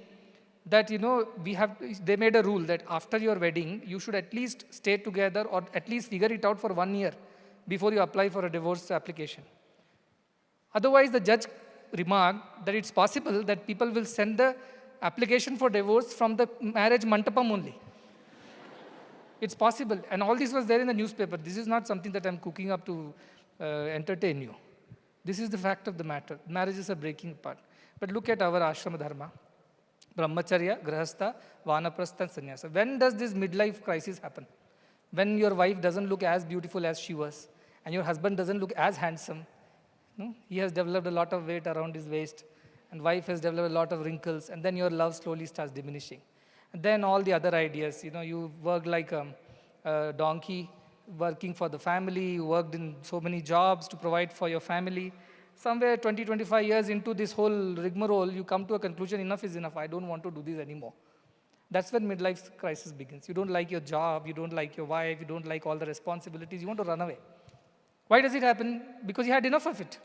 S6: that, they made a rule that after your wedding, you should at least stay together or at least figure it out for 1 year before you apply for a divorce application. Otherwise, the judge remarked that it's possible that people will send the application for divorce from the marriage mantapam only. It's possible. And all this was there in the newspaper. This is not something that I'm cooking up to entertain you. This is the fact of the matter. Marriages are breaking apart. But look at our ashrama dharma. Brahmacharya, Grahastha, Vanaprastha, and Sannyasa. When does this midlife crisis happen? When your wife doesn't look as beautiful as she was, and your husband doesn't look as handsome. No? He has developed a lot of weight around his waist, and wife has developed a lot of wrinkles, and then your love slowly starts diminishing. And then all the other ideas, you worked like a donkey, working for the family, you worked in so many jobs to provide for your family. Somewhere 20, 25 years into this whole rigmarole, you come to a conclusion, enough is enough, I don't want to do this anymore. That's when midlife crisis begins. You don't like your job, you don't like your wife, you don't like all the responsibilities, you want to run away. Why does it happen? Because you had enough of it.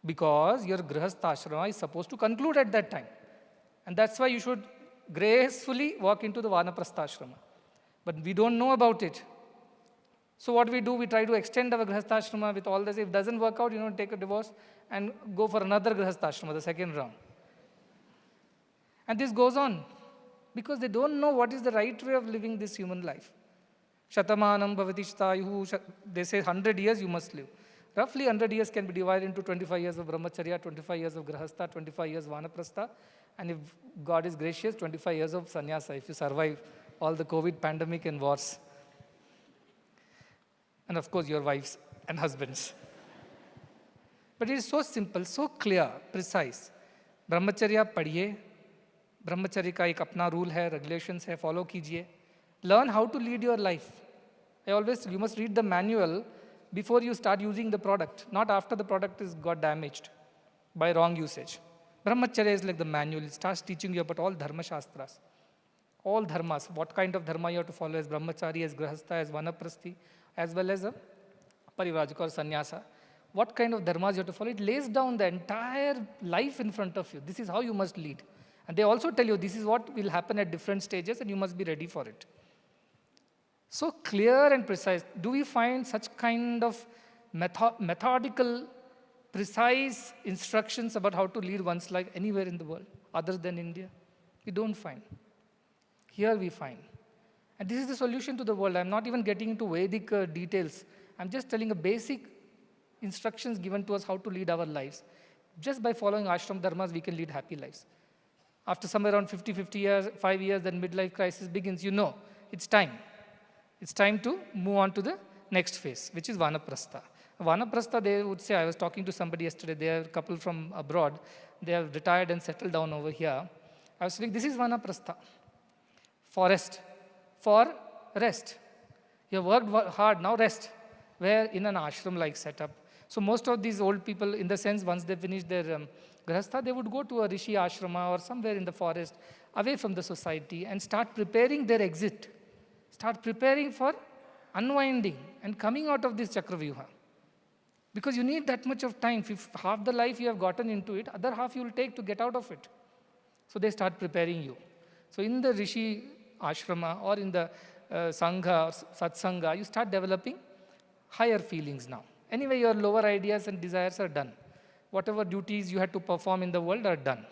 S6: Because your grihastha ashrama is supposed to conclude at that time. And that's why you should gracefully walk into the vanaprastha ashrama. But we don't know about it. So what we do, we try to extend our grihastha ashrama with all this. If it doesn't work out, take a divorce and go for another grihastha ashrama, the second round. And this goes on because they don't know what is the right way of living this human life. Shatamanam bhavatishtayu, they say 100 years you must live. Roughly 100 years can be divided into 25 years of brahmacharya, 25 years of grihastha, 25 years vanaprastha, and if God is gracious, 25 years of sannyasa, if you survive all the COVID pandemic and wars. And of course, your wives and husbands. But it is so simple, so clear, precise. Brahmacharya padhiye, brahmacharya ka ek apna rule hai, regulations hai, follow kijiye. Learn how to lead your life. You must read the manual before you start using the product, not after the product is got damaged by wrong usage. Brahmacharya is like the manual. It starts teaching you about all dharma shastras. All dharmas, what kind of dharma you have to follow as brahmachari, as grihastha, as vanaprasthi, as well as a parivrajaka or sannyasa. What kind of dharmas you have to follow. It lays down the entire life in front of you. This is how you must lead. And they also tell you this is what will happen at different stages and you must be ready for it. So clear and precise. Do we find such kind of methodical, precise instructions about how to lead one's life anywhere in the world other than India? We don't find. Here we find. And this is the solution to the world. I'm not even getting into Vedic details. I'm just telling a basic instructions given to us how to lead our lives. Just by following ashram dharmas, we can lead happy lives. After somewhere around 5 years, then midlife crisis begins. It's time. It's time to move on to the next phase, which is vanaprastha. Vanaprastha, they would say, I was talking to somebody yesterday, they are a couple from abroad, they have retired and settled down over here. I was saying, this is vanaprastha. Forest, for rest. You have worked hard, now rest. Where in an ashram-like setup. So most of these old people, in the sense, once they finish their grihastha, they would go to a rishi ashrama or somewhere in the forest, away from the society, and start preparing their exit. Start preparing for unwinding and coming out of this chakravyuha. Because you need that much of time. If half the life you have gotten into it, other half you will take to get out of it. So they start preparing you. So in the rishi ashrama or in the sangha or satsanga, you start developing higher feelings now. Anyway, your lower ideas and desires are done. Whatever duties you had to perform in the world are done.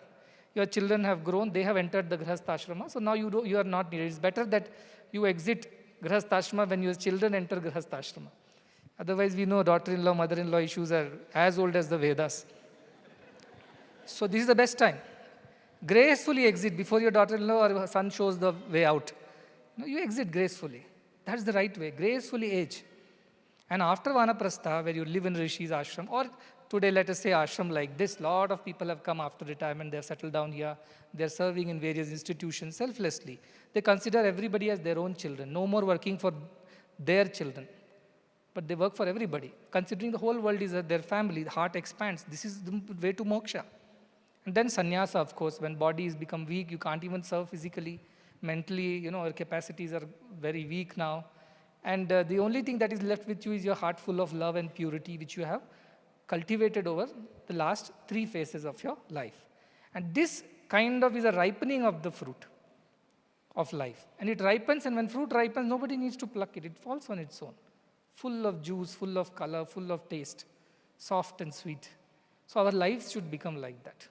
S6: Your children have grown, they have entered the grihastha ashrama, so now you are not needed. It's better that you exit grihastha ashrama when your children enter grihastha ashrama. Otherwise, we know daughter-in-law, mother-in-law issues are as old as the Vedas. So this is the best time. Gracefully exit before your daughter-in-law or son shows the way out. You exit gracefully. That's the right way. Gracefully age. And after vanaprastha, where you live in Rishi's ashram, or today let us say ashram like this, lot of people have come after retirement, they have settled down here, they are serving in various institutions selflessly. They consider everybody as their own children, no more working for their children, but they work for everybody. Considering the whole world is their family, the heart expands. This is the way to moksha. And then sannyasa, of course, when body is become weak, you can't even serve physically, mentally, our capacities are very weak now. And the only thing that is left with you is your heart full of love and purity, which you have cultivated over the last 3 phases of your life. And this kind of is a ripening of the fruit of life. And it ripens, and when fruit ripens, nobody needs to pluck it. It falls on its own. Full of juice, full of color, full of taste, soft and sweet. So our lives should become like that.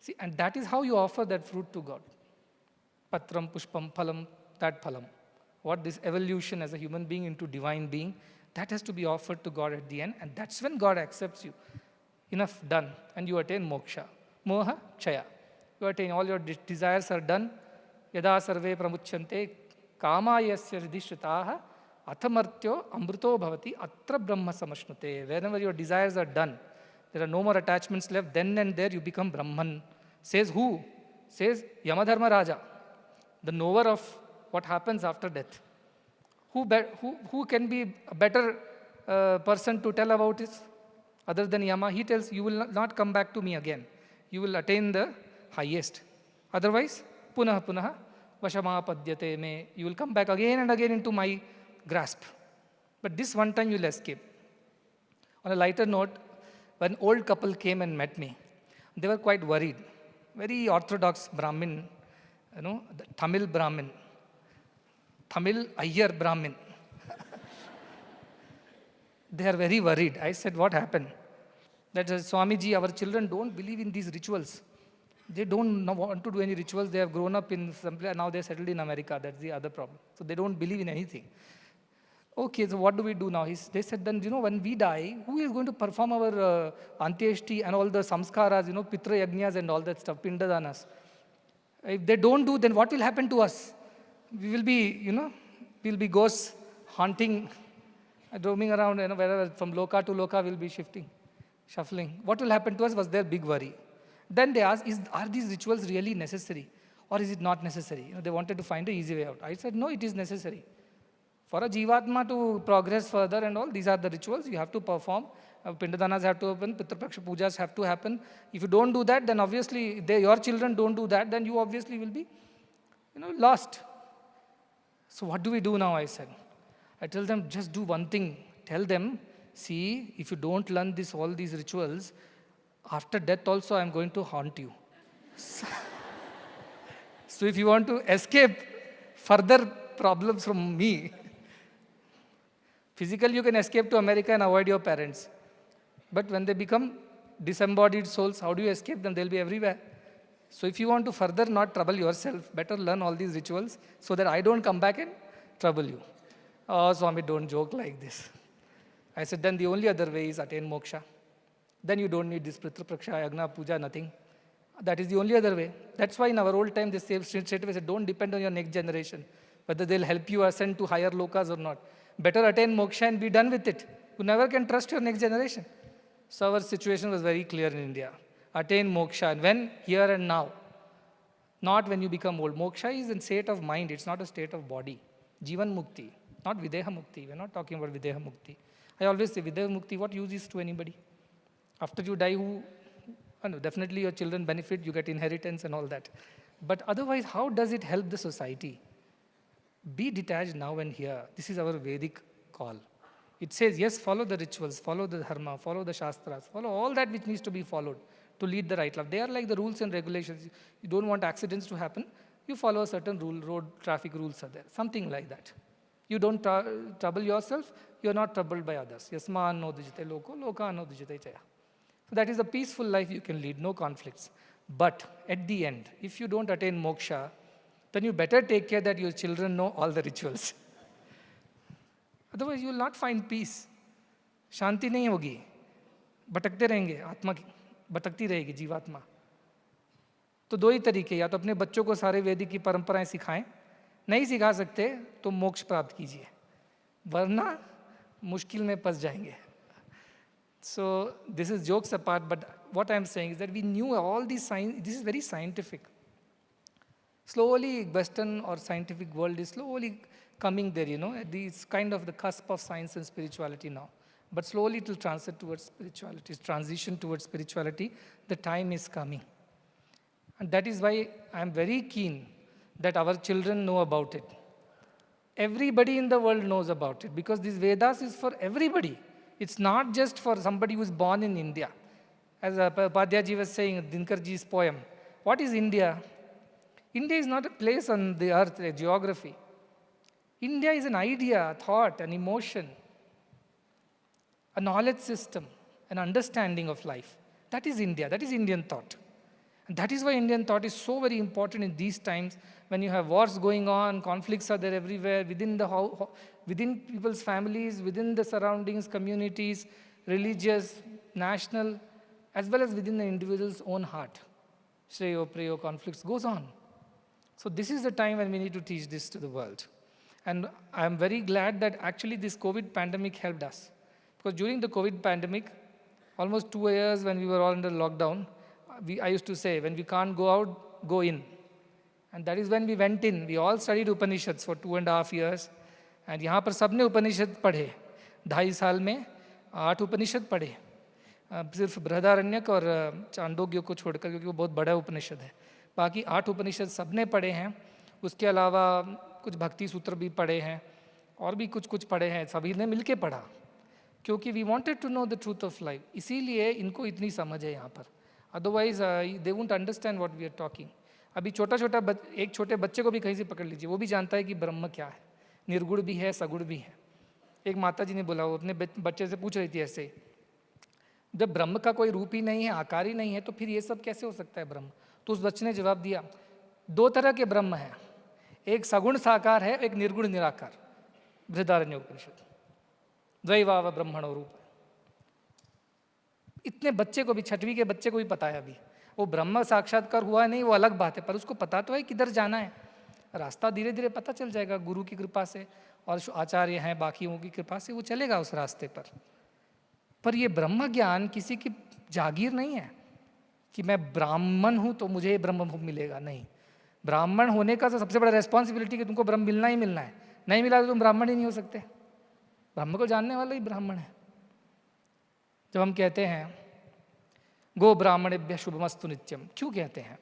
S6: See, and that is how you offer that fruit to God. Patram, pushpam, phalam, that phalam. What this evolution as a human being into divine being, that has to be offered to God at the end, and that's when God accepts you. Enough, done, and you attain moksha. Moha, chaya. You attain, all your desires are done. Yada sarve pramuchyante kama yasya ridhishritaha athamartyo amruto bhavati atra brahma samashnute. Whenever your desires are done, there are no more attachments left, then and there you become Brahman. Says who? Says Yamadharma Raja, the knower of what happens after death. Who can be a better person to tell about this other than Yama? He tells, you will not come back to me again. You will attain the highest. Otherwise, punah punah vashamapadyate me. You will come back again and again into my grasp. But this one time you will escape. On a lighter note, when old couple came and met me, they were quite worried. Very orthodox Brahmin, the Tamil Brahmin. Tamil Ayyar Brahmin. They are very worried. I said, what happened? That Swamiji, our children don't believe in these rituals. They don't want to do any rituals. They have grown up in some place, now they are settled in America. That's the other problem. So they don't believe in anything. Okay, so what do we do now? They said, then, when we die, who is going to perform our Antyeshti and all the samskaras, Pitra Yagnyas and all that stuff, Pindadanas? If they don't do, then what will happen to us? We will be, we'll be ghosts haunting, roaming around, wherever, from loka to loka, we'll be shuffling. What will happen to us was their big worry. Then they asked, are these rituals really necessary? Or is it not necessary? They wanted to find an easy way out. I said, no, it is necessary. For a Jivatma to progress further and all, these are the rituals you have to perform. Pindadanas have to happen, Pitrapaksha pujas have to happen. If you don't do that, then obviously, your children don't do that, then you obviously will be, lost. So what do we do now, I said. I tell them, just do one thing. Tell them, see, if you don't learn all these rituals, after death also I am going to haunt you. So if you want to escape further problems from me, physically you can escape to America and avoid your parents. But when they become disembodied souls, how do you escape them? They'll be everywhere. So if you want to further not trouble yourself, better learn all these rituals so that I don't come back and trouble you. Oh, Swami, don't joke like this. I said, then the only other way is attain moksha. Then you don't need this Pitrapaksha, Yagna, Puja, nothing. That is the only other way. That's why in our old time they straight away said, don't depend on your next generation, whether they'll help you ascend to higher lokas or not. Better attain moksha and be done with it. You never can trust your next generation. So our situation was very clear in India. Attain moksha. And when? Here and now. Not when you become old. Moksha is a state of mind. It's not a state of body. Jivan mukti. Not videha mukti. We're not talking about videha mukti. I always say videha mukti, what use is to anybody? After you die, definitely your children benefit, you get inheritance and all that. But otherwise, how does it help the society? Be detached now and here. This is our Vedic call. It says, yes, follow the rituals, follow the dharma, follow the shastras, follow all that which needs to be followed to lead the right life. They are like the rules and regulations. You don't want accidents to happen, you follow a certain rule, road traffic rules are there, something like that. You don't trouble yourself, you are not troubled by others. Yasma no dujite loko, loka no dujite chaya. So that is a peaceful life you can lead, no conflicts. But at the end, if you don't attain moksha, then you better take care that your children know all the rituals. Otherwise, you will not find peace. Shanti nahi hogi. भटकते रहेंगे, आत्मा भटकती रहेगी जीवात्मा. तो दो ही तरीके, या तो अपने बच्चों को सारे वेदिक की परंपराएं सिखाएं, नहीं सिखा सकते तो मोक्ष प्राप्त कीजिए, वरना मुश्किल में फंस जाएंगे. So this is jokes apart, but what I'm saying is that we knew all these science. This is very scientific. Slowly, Western or scientific world is slowly coming there, It's kind of the cusp of science and spirituality now. but slowly it will transition towards spirituality. The time is coming. And that is why I am very keen that our children know about it. Everybody in the world knows about it, because these Vedas is for everybody. It's not just for somebody who is born in India. As Upadhyaya was saying, Dinkarji's poem, what is India? India is not a place on the earth, a geography. India is an idea, a thought, an emotion, a knowledge system, an understanding of life. That is India, that is Indian thought. And that is why Indian thought is so very important in these times when you have wars going on, conflicts are there everywhere, within people's families, within the surroundings, communities, religious, national, as well as within the individual's own heart. Shreyo, Preyo, conflicts goes on. So this is the time when we need to teach this to the world. And I am very glad that actually this COVID pandemic helped us. Because during the COVID pandemic, almost 2 years when we were all under lockdown, I used to say, when we can't go out, go in. And that is when we went in. We all studied Upanishads for 2.5 years. And यहाँ पर सबने उपनिषद पढ़े. 2.5 साल में 8 उपनिषद पढ़े. सिर्फ बृहदारण्यक और चांदोग्य को छोड़कर, क्योंकि वो बहुत बड़ा उपनिषद है. बाकी 8 उपनिषद सबने पढ़े हैं. उसके अलावा कुछ भक्ति सूत्र भी पढ़े हैं और भी कुछ पढ़े हैं. सभी ने मिलके पढ़ा, क्योंकि we wanted to know the truth of life. इसीलिए इनको इतनी समझ है यहाँ पर. Otherwise they won't understand what we are talking. अभी एक छोटे बच्चे को भी कहीं से पकड़ लीजिए, वो भी जानता है कि ब्रह्म क्या है. निर्गुण भी है, सगुण भी है. एक माता जी ने बोला, वो अपने बच्चे से पूछ रही थी ऐसे, जब ब्रह्म का कोई रूप ही नहीं है, आकार ही नहीं है, तो फिर ये सब कैसे हो सकता है ब्रह्म? तो उस बच्चे ने जवाब दिया, 2 तरह के ब्रह्म हैं, एक सगुण साकार है, एक निर्गुण निराकार. बृहदारण्यक उपनिषद. द्वैवाव ब्रह्मणो रूप. इतने बच्चे को भी, 6वीं के बच्चे को भी पता है. अभी वो ब्रह्म साक्षात्कार हुआ नहीं, वो अलग बात है, पर उसको पता तो है किधर जाना है. रास्ता धीरे धीरे पता चल जाएगा गुरु की कृपा से, और आचार्य हैं बाकियों की कृपा से, वो चलेगा उस रास्ते पर ये ब्रह्म ज्ञान किसी की जागीर नहीं है कि मैं ब्राह्मण हूँ तो मुझे ब्रह्म मिलेगा. नहीं, ब्राह्मण होने का तो सबसे बड़ा रेस्पॉन्सिबिलिटी कि तुमको ब्रह्म मिलना ही मिलना है. नहीं मिला तो तुम ब्राह्मण ही नहीं हो सकते. ब्रह्म को जानने वाला ही ब्राह्मण है. जब हम कहते हैं गो ब्राह्मणेभ्यः शुभमस्तु नित्यम, क्यों कहते हैं?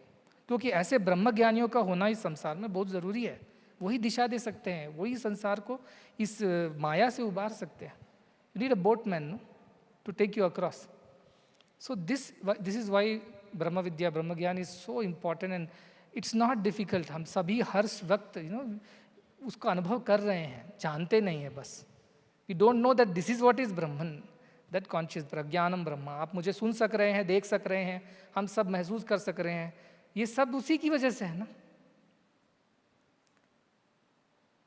S6: क्योंकि ऐसे ब्रह्म ज्ञानियों का होना इस संसार में बहुत ज़रूरी है. वही दिशा दे सकते हैं, वही संसार को इस माया से उबार सकते हैं. You need a boatman to take you across. So this is why Brahma Vidya, Brahma Gyan is so important and it's not difficult. हम सभी हर वक्त उसको अनुभव कर रहे हैं, जानते नहीं हैं बस. We don't know that this is what is Brahman, that conscious prajnanam Brahma. आप मुझे सुन सक रहे हैं, देख सक रहे हैं, हम सब महसूस कर सक रहे हैं, ये सब उसी की वजह से है ना.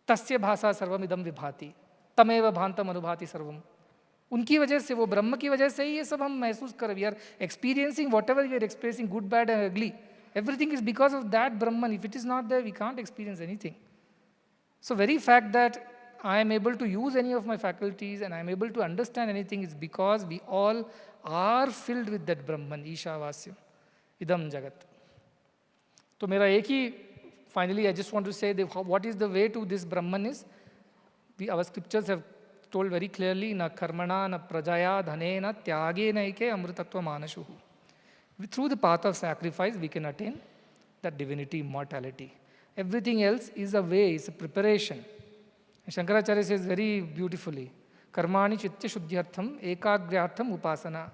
S6: तस्य भाषा सर्वमिदं विभाति तमेव भांतम अनुभाति सर्वम. उनकी वजह से, वो ब्रह्म की वजह से ही ये सब हम महसूस कर. We are experiencing whatever we are experiencing, good bad and ugly, everything is because of that Brahman. If it is not there we can't experience anything. So very fact that I am able to use any of my faculties and I am able to understand anything is because we all are filled with that Brahman, Ishavasyam, Idam Jagat. तो मेरा एक ही, finally I just want to say that what is the way to this Brahman is, our scriptures have told very clearly, na karmana, na prajaya, dhanena, tyagena eke amritatva manashuhu. Through the path of sacrifice we can attain that divinity, immortality. Everything else is a way, is a preparation. Shankaracharya says very beautifully, कर्माणि चित्त शुद्ध्यर्थम एकाग्र्यार्थम उपासना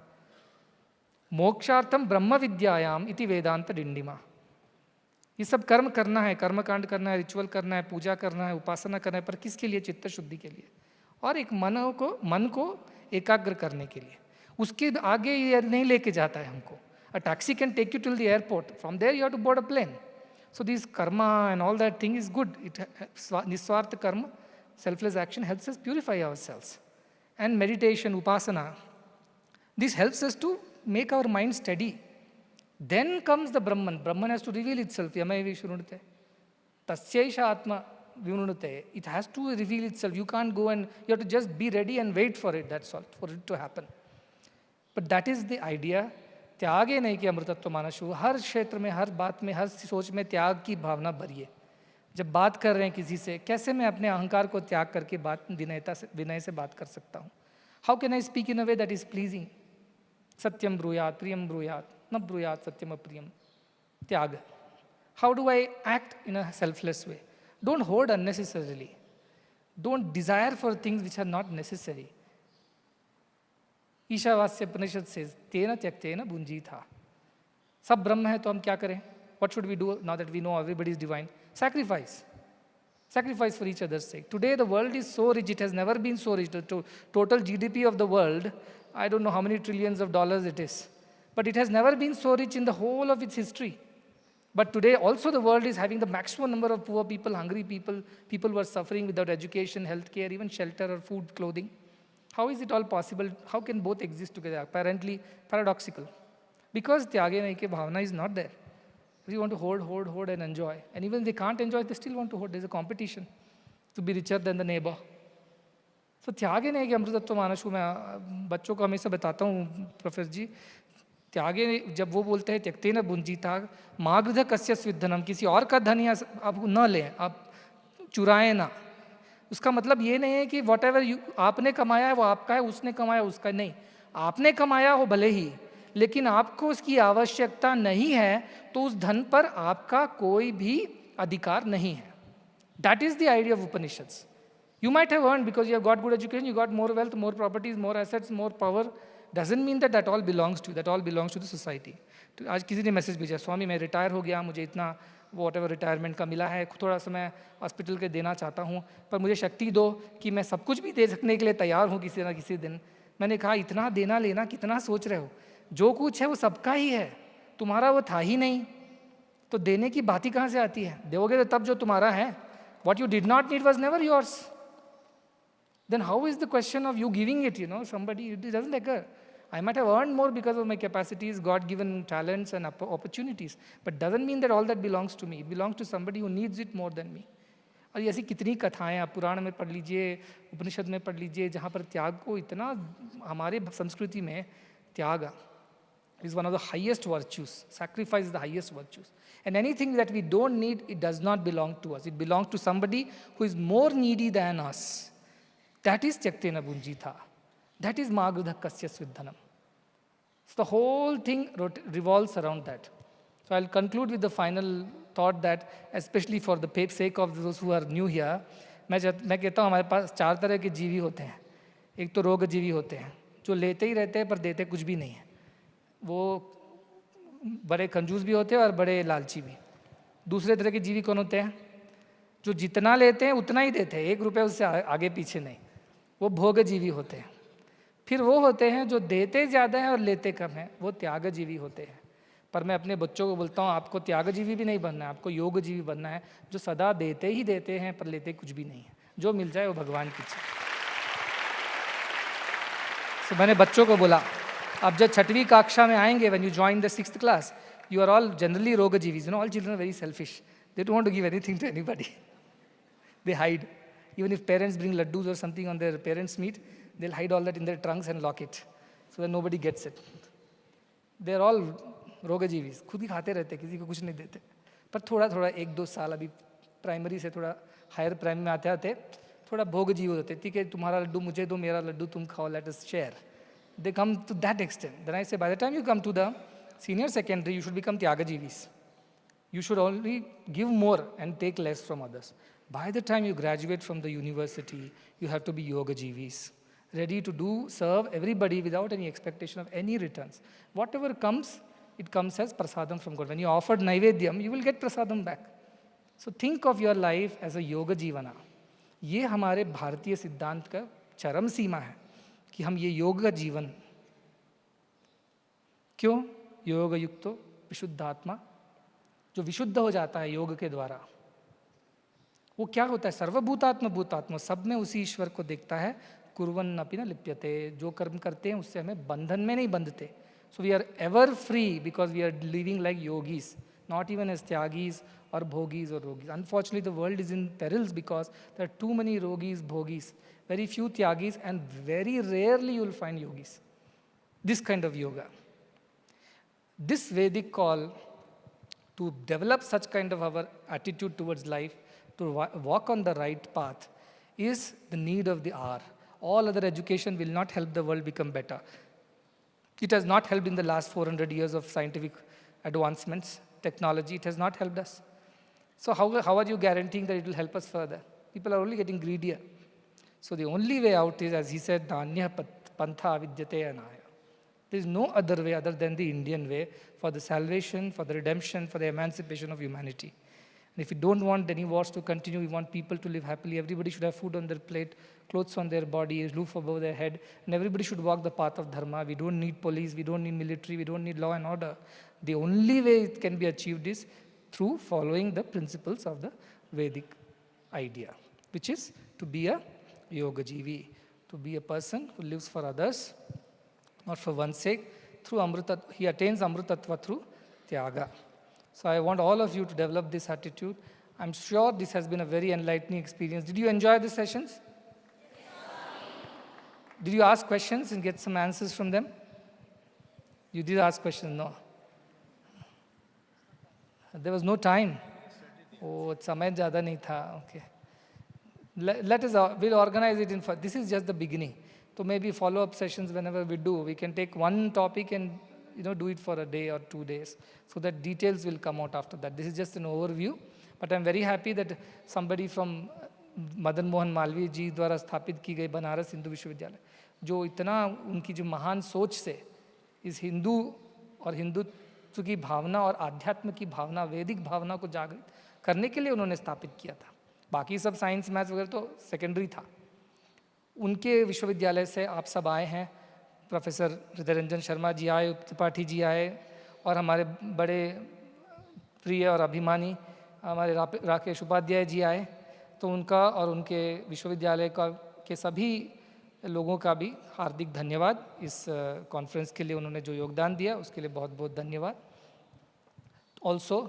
S6: मोक्षार्थम ब्रह्म विद्यायाम इति वेदांत डिंडिमा. ये सब कर्म करना है, कर्मकांड करना है, रिचुअल करना है, पूजा करना है, उपासना करना है, पर किसके लिए? चित्त शुद्धि के लिए और एक मन को एकाग्र करने के लिए. उसके आगे ये नहीं लेके जाता है हमको. A taxi can take you till the airport, from there you have to board a plane. So this karma and all that thing is good. Niswartha karma, selfless action helps us purify ourselves. And meditation, upasana, this helps us to make our mind steady. Then comes the Brahman. Brahman has to reveal itself. Yamaivi shrunute. Tasyaisha atma vyununute. It has to reveal itself. You can't go and you have to just be ready and wait for it. That's all, for it to happen. But that is the idea. त्याग ही नहीं कि अमृतत्व मानसु. हर क्षेत्र में, हर बात में, हर सोच में त्याग की भावना भरिए. जब बात कर रहे हैं किसी से, कैसे मैं अपने अहंकार को त्याग करके बात विनय से बात कर सकता हूँ. How can I speak in a way that is pleasing? Satyam bruyat, priyam bruyat, na bruyat satyam apriyam. Tyaga. How do I act in a selfless way? Don't hoard unnecessarily. Don't desire for things which are not necessary. Ishavasya Upanishad says, तेना त्यक्तेना भुंजीथा. सब ब्रह्म है तो हम क्या करें? What should we do now that we know everybody is divine? Sacrifice. Sacrifice for each other's sake. Today the world is so rich, it has never been so rich. The total GDP of the world, I don't know how many trillions of dollars it is. But it has never been so rich in the whole of its history. But today also the world is having the maximum number of poor people, hungry people, people who are suffering without education, healthcare, even shelter or food, clothing. How is it all possible? How can both exist together? Apparently paradoxical. Because tyage nahi ke bhavana is not there. We want to hoard and enjoy. And even if they can't enjoy, they still want to hoard. There's a competition to be richer than the neighbor. So त्यागे नहीं कि अमृतत्व मानस हूँ मैं बच्चों को हमेशा बताता हूँ प्रोफेसर जी त्यागे जब वो बोलते हैं त्यक्ते न भुंजीता मागध कस्य स्विद्धनम किसी और का धन या आप न लें आप चुराएं ना उसका मतलब ये नहीं है कि वॉट एवर आपने कमाया है वो आपका है उसने कमाया उसका नहीं आपने कमाया हो भले ही लेकिन आपको उसकी आवश्यकता नहीं है तो उस धन पर आपका कोई भी अधिकार नहीं है. That is the idea of Upanishads. You might have earned because you have got good education, you got more wealth, more properties, more assets, more power. Doesn't mean that that all belongs to you. That all belongs to the society. तो आज किसी ने message भेजा स्वामी मैं retire हो गया मुझे इतना वॉट एवर रिटायरमेंट का मिला है थोड़ा सा मैं हॉस्पिटल के देना चाहता हूँ पर मुझे शक्ति दो कि मैं सब कुछ भी दे सकने के लिए तैयार हूँ किसी ना किसी दिन. मैंने कहा इतना देना लेना कितना सोच रहे हो जो कुछ है वो सबका ही है तुम्हारा वो था ही नहीं तो देने की बात ही कहाँ से आती है दोगे तो तब जो तुम्हारा है what you did not need was never yours. Then how is the question of you giving it, somebody, it doesn't occur. I might have earned more because of my capacities, God-given talents and opportunities, but doesn't mean that all that belongs to me. It belongs to somebody who needs it more than me. और ऐसी कितनी कथाएं आप पुराण में पढ़ लीजिए उपनिषद में पढ़ लीजिए जहाँ पर त्याग को इतना हमारे संस्कृति में त्याग is one of the highest virtues. Sacrifice is the highest virtues. And anything that we don't need, it does not belong to us. It belongs to somebody who is more needy than us. That is Tyaktena Bunjita. That is Magudha Kasya Sviddhanam. So the whole thing revolves around that. So I'll conclude with the final thought that, especially for the sake of those who are new here, मैं कहता हूँ हमारे पास 4 तरह के जीवी होते हैं. एक तो रोग जीवी होते हैं जो लेते ही रहते हैं पर देते कुछ भी नहीं है. वो बड़े कंजूस भी होते हैं और बड़े लालची भी. दूसरे तरह के जीवी कौन होते हैं जो जितना लेते हैं उतना ही देते हैं 1 रुपये उससे आगे पीछे नहीं. वो भोग जीवी होते हैं. फिर वो होते हैं जो देते ज़्यादा हैं और लेते कम हैं वो त्याग जीवी होते हैं. पर मैं अपने बच्चों को बोलता हूँ आपको त्याग जीवी भी नहीं बनना है आपको योग जीवी बनना है जो सदा देते ही देते हैं पर लेते कुछ भी नहीं है. जो मिल जाए वो भगवान की चीज़. तो मैंने बच्चों को बोला अब जब 6वीं कक्षा में आएंगे when you join the 6th class you are all generally roga jivis. All children are very selfish. They don't want to give anything to anybody. They hide. Even if parents bring laddus or something on their parents' meet, they'll hide all that in their trunks and lock it so that nobody gets it. They are all roga jivis. खुद ही खाते रहते किसी को कुछ नहीं देते. पर थोड़ा थोड़ा 1-2 साल अभी प्राइमरी से थोड़ा हायर प्राइमरी में आते आते थोड़ा भोग जीव होते. ठीक है तुम्हारा लड्डू मुझे दो मेरा लड्डू तुम खाओ let us share. They come to that extent. Then I say, by the time you come to the senior secondary, you should become Tyagajivis. You should only give more and take less from others. By the time you graduate from the university, you have to be Yogajivis, ready to serve everybody without any expectation of any returns. Whatever comes, it comes as prasadam from God. When you offered Naivedyam, you will get prasadam back. So think of your life as a Yoga Jivana. ये हमारे भारतीय सिद्धांत का चरम सीमा है कि हम ये योग का जीवन क्यों योग युक्तो विशुद्धात्मा जो विशुद्ध हो जाता है योग के द्वारा वो क्या होता है सर्वभूतात्म भूतात्मा सब में उसी ईश्वर को देखता है कुर्वन् अपि न लिप्यते जो कर्म करते हैं उससे हमें बंधन में नहीं बंधते so we are ever free because we are living like yogis not even as tyagis or bhogis or rogis. Unfortunately, the world is in perils because there are too many rogis, bhogis, very few tyagis, and very rarely you will find yogis. This kind of yoga. This Vedic call to develop such kind of our attitude towards life, to walk on the right path, is the need of the hour. All other education will not help the world become better. It has not helped in the last 400 years of scientific advancements, technology. It has not helped us. So how are you guaranteeing that it will help us further? People are only getting greedier. So the only way out is, as he said, Nanya pantha vidyate anaya. There is no other way other than the Indian way for the salvation, for the redemption, for the emancipation of humanity. And if we don't want any wars to continue, we want people to live happily. Everybody should have food on their plate, clothes on their body, a roof above their head, and everybody should walk the path of dharma. We don't need police, we don't need military, we don't need law and order. The only way it can be achieved is through following the principles of the Vedic idea, which is to be a yoga jivi, to be a person who lives for others, not for one's sake. Through amrita, he attains amrutatva through tyaga. So I want all of you to develop this attitude. I'm sure this has been a very enlightening experience. Did you enjoy the sessions? Did you ask questions and get some answers from them? You did ask questions, no? There was no time. Oh, samay zyada nahi tha. Okay. Let us, we'll organize it in, this is just the beginning. So maybe follow-up sessions whenever we do. We can take one topic and do it for a day or 2 days, so that details will come out after that. This is just an overview, but I'm very happy that somebody from Madan Mohan Malviya ji द्वारा स्थापित की गई बनारस हिंदू विश्वविद्यालय, जो इतना उनकी जो महान सोच से इस हिंदू और हिंदुत्व की भावना और आध्यात्म की भावना, वैदिक भावना को जागृत करने के लिए उन्होंने स्थापित किया था. बाकी सब साइंस मैथ्स वगैरह तो सेकेंडरी था. उनके विश्वविद्यालय से आप सब आए हैं. प्रोफेसर हृदय रंजन शर्मा जी आए, त्रिपाठी जी आए, और हमारे बड़े प्रिय और अभिमानी हमारे राकेश उपाध्याय जी आए. तो उनका और उनके विश्वविद्यालय का के सभी लोगों का भी हार्दिक धन्यवाद. इस कॉन्फ्रेंस के लिए उन्होंने जो योगदान दिया उसके लिए बहुत बहुत धन्यवाद. Also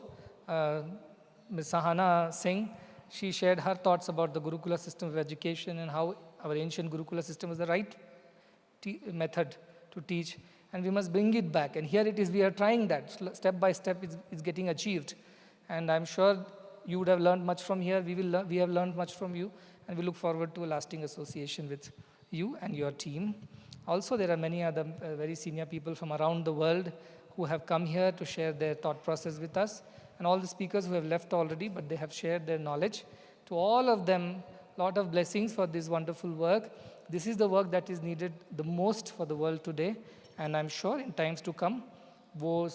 S6: miss Sahana Singh, she shared her thoughts about the Gurukula system of education and how our ancient Gurukula system was the right method to teach, and we must bring it back. And here it is, we are trying that. Step by step, it's getting achieved. And I'm sure you would have learned much from here. We have learned much from you, and we look forward to a lasting association with you and your team. Also, there are many other very senior people from around the world who have come here to share their thought process with us, and all the speakers who have left already, but they have shared their knowledge. To all of them, lot of blessings for this wonderful work. This is the work that is needed the most for the world today, and I'm sure in times to come, वो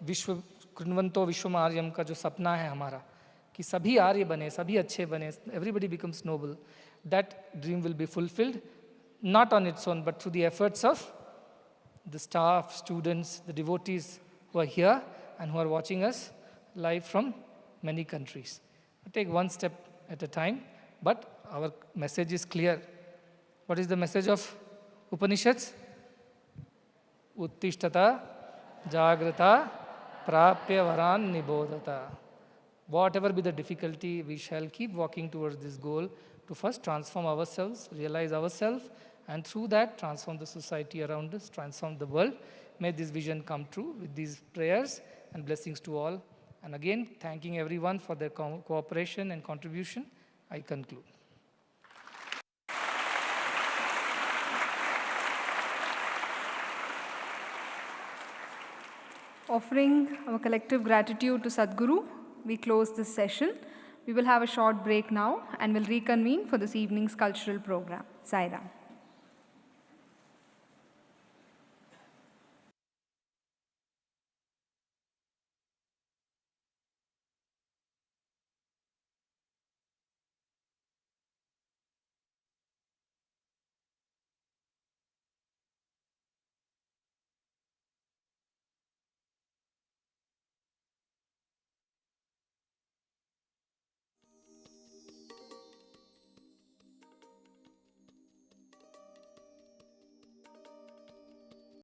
S6: विश्व कृण्वन्तो विश्वम आर्यम का जो सपना है हमारा, कि सभी आर्य बने, सभी अच्छे बने, everybody becomes noble. That dream will be fulfilled, not on its own, but through the efforts of the staff, students, the devotees who are here and who are watching us live from many countries. We take one step at a time, but our message is clear. What is the message of Upanishads? Uttishtata, Jagrata, Prapya Varan Nibodhata. Whatever be the difficulty, we shall keep walking towards this goal to first transform ourselves, realize ourselves, and through that transform the society around us, transform the world. May this vision come true. With these prayers and blessings to all. And again, thanking everyone for their cooperation and contribution, I conclude.
S3: Offering our collective gratitude to Sadguru, we close this session. We will have a short break now and will reconvene for this evening's cultural program. Sai Ram.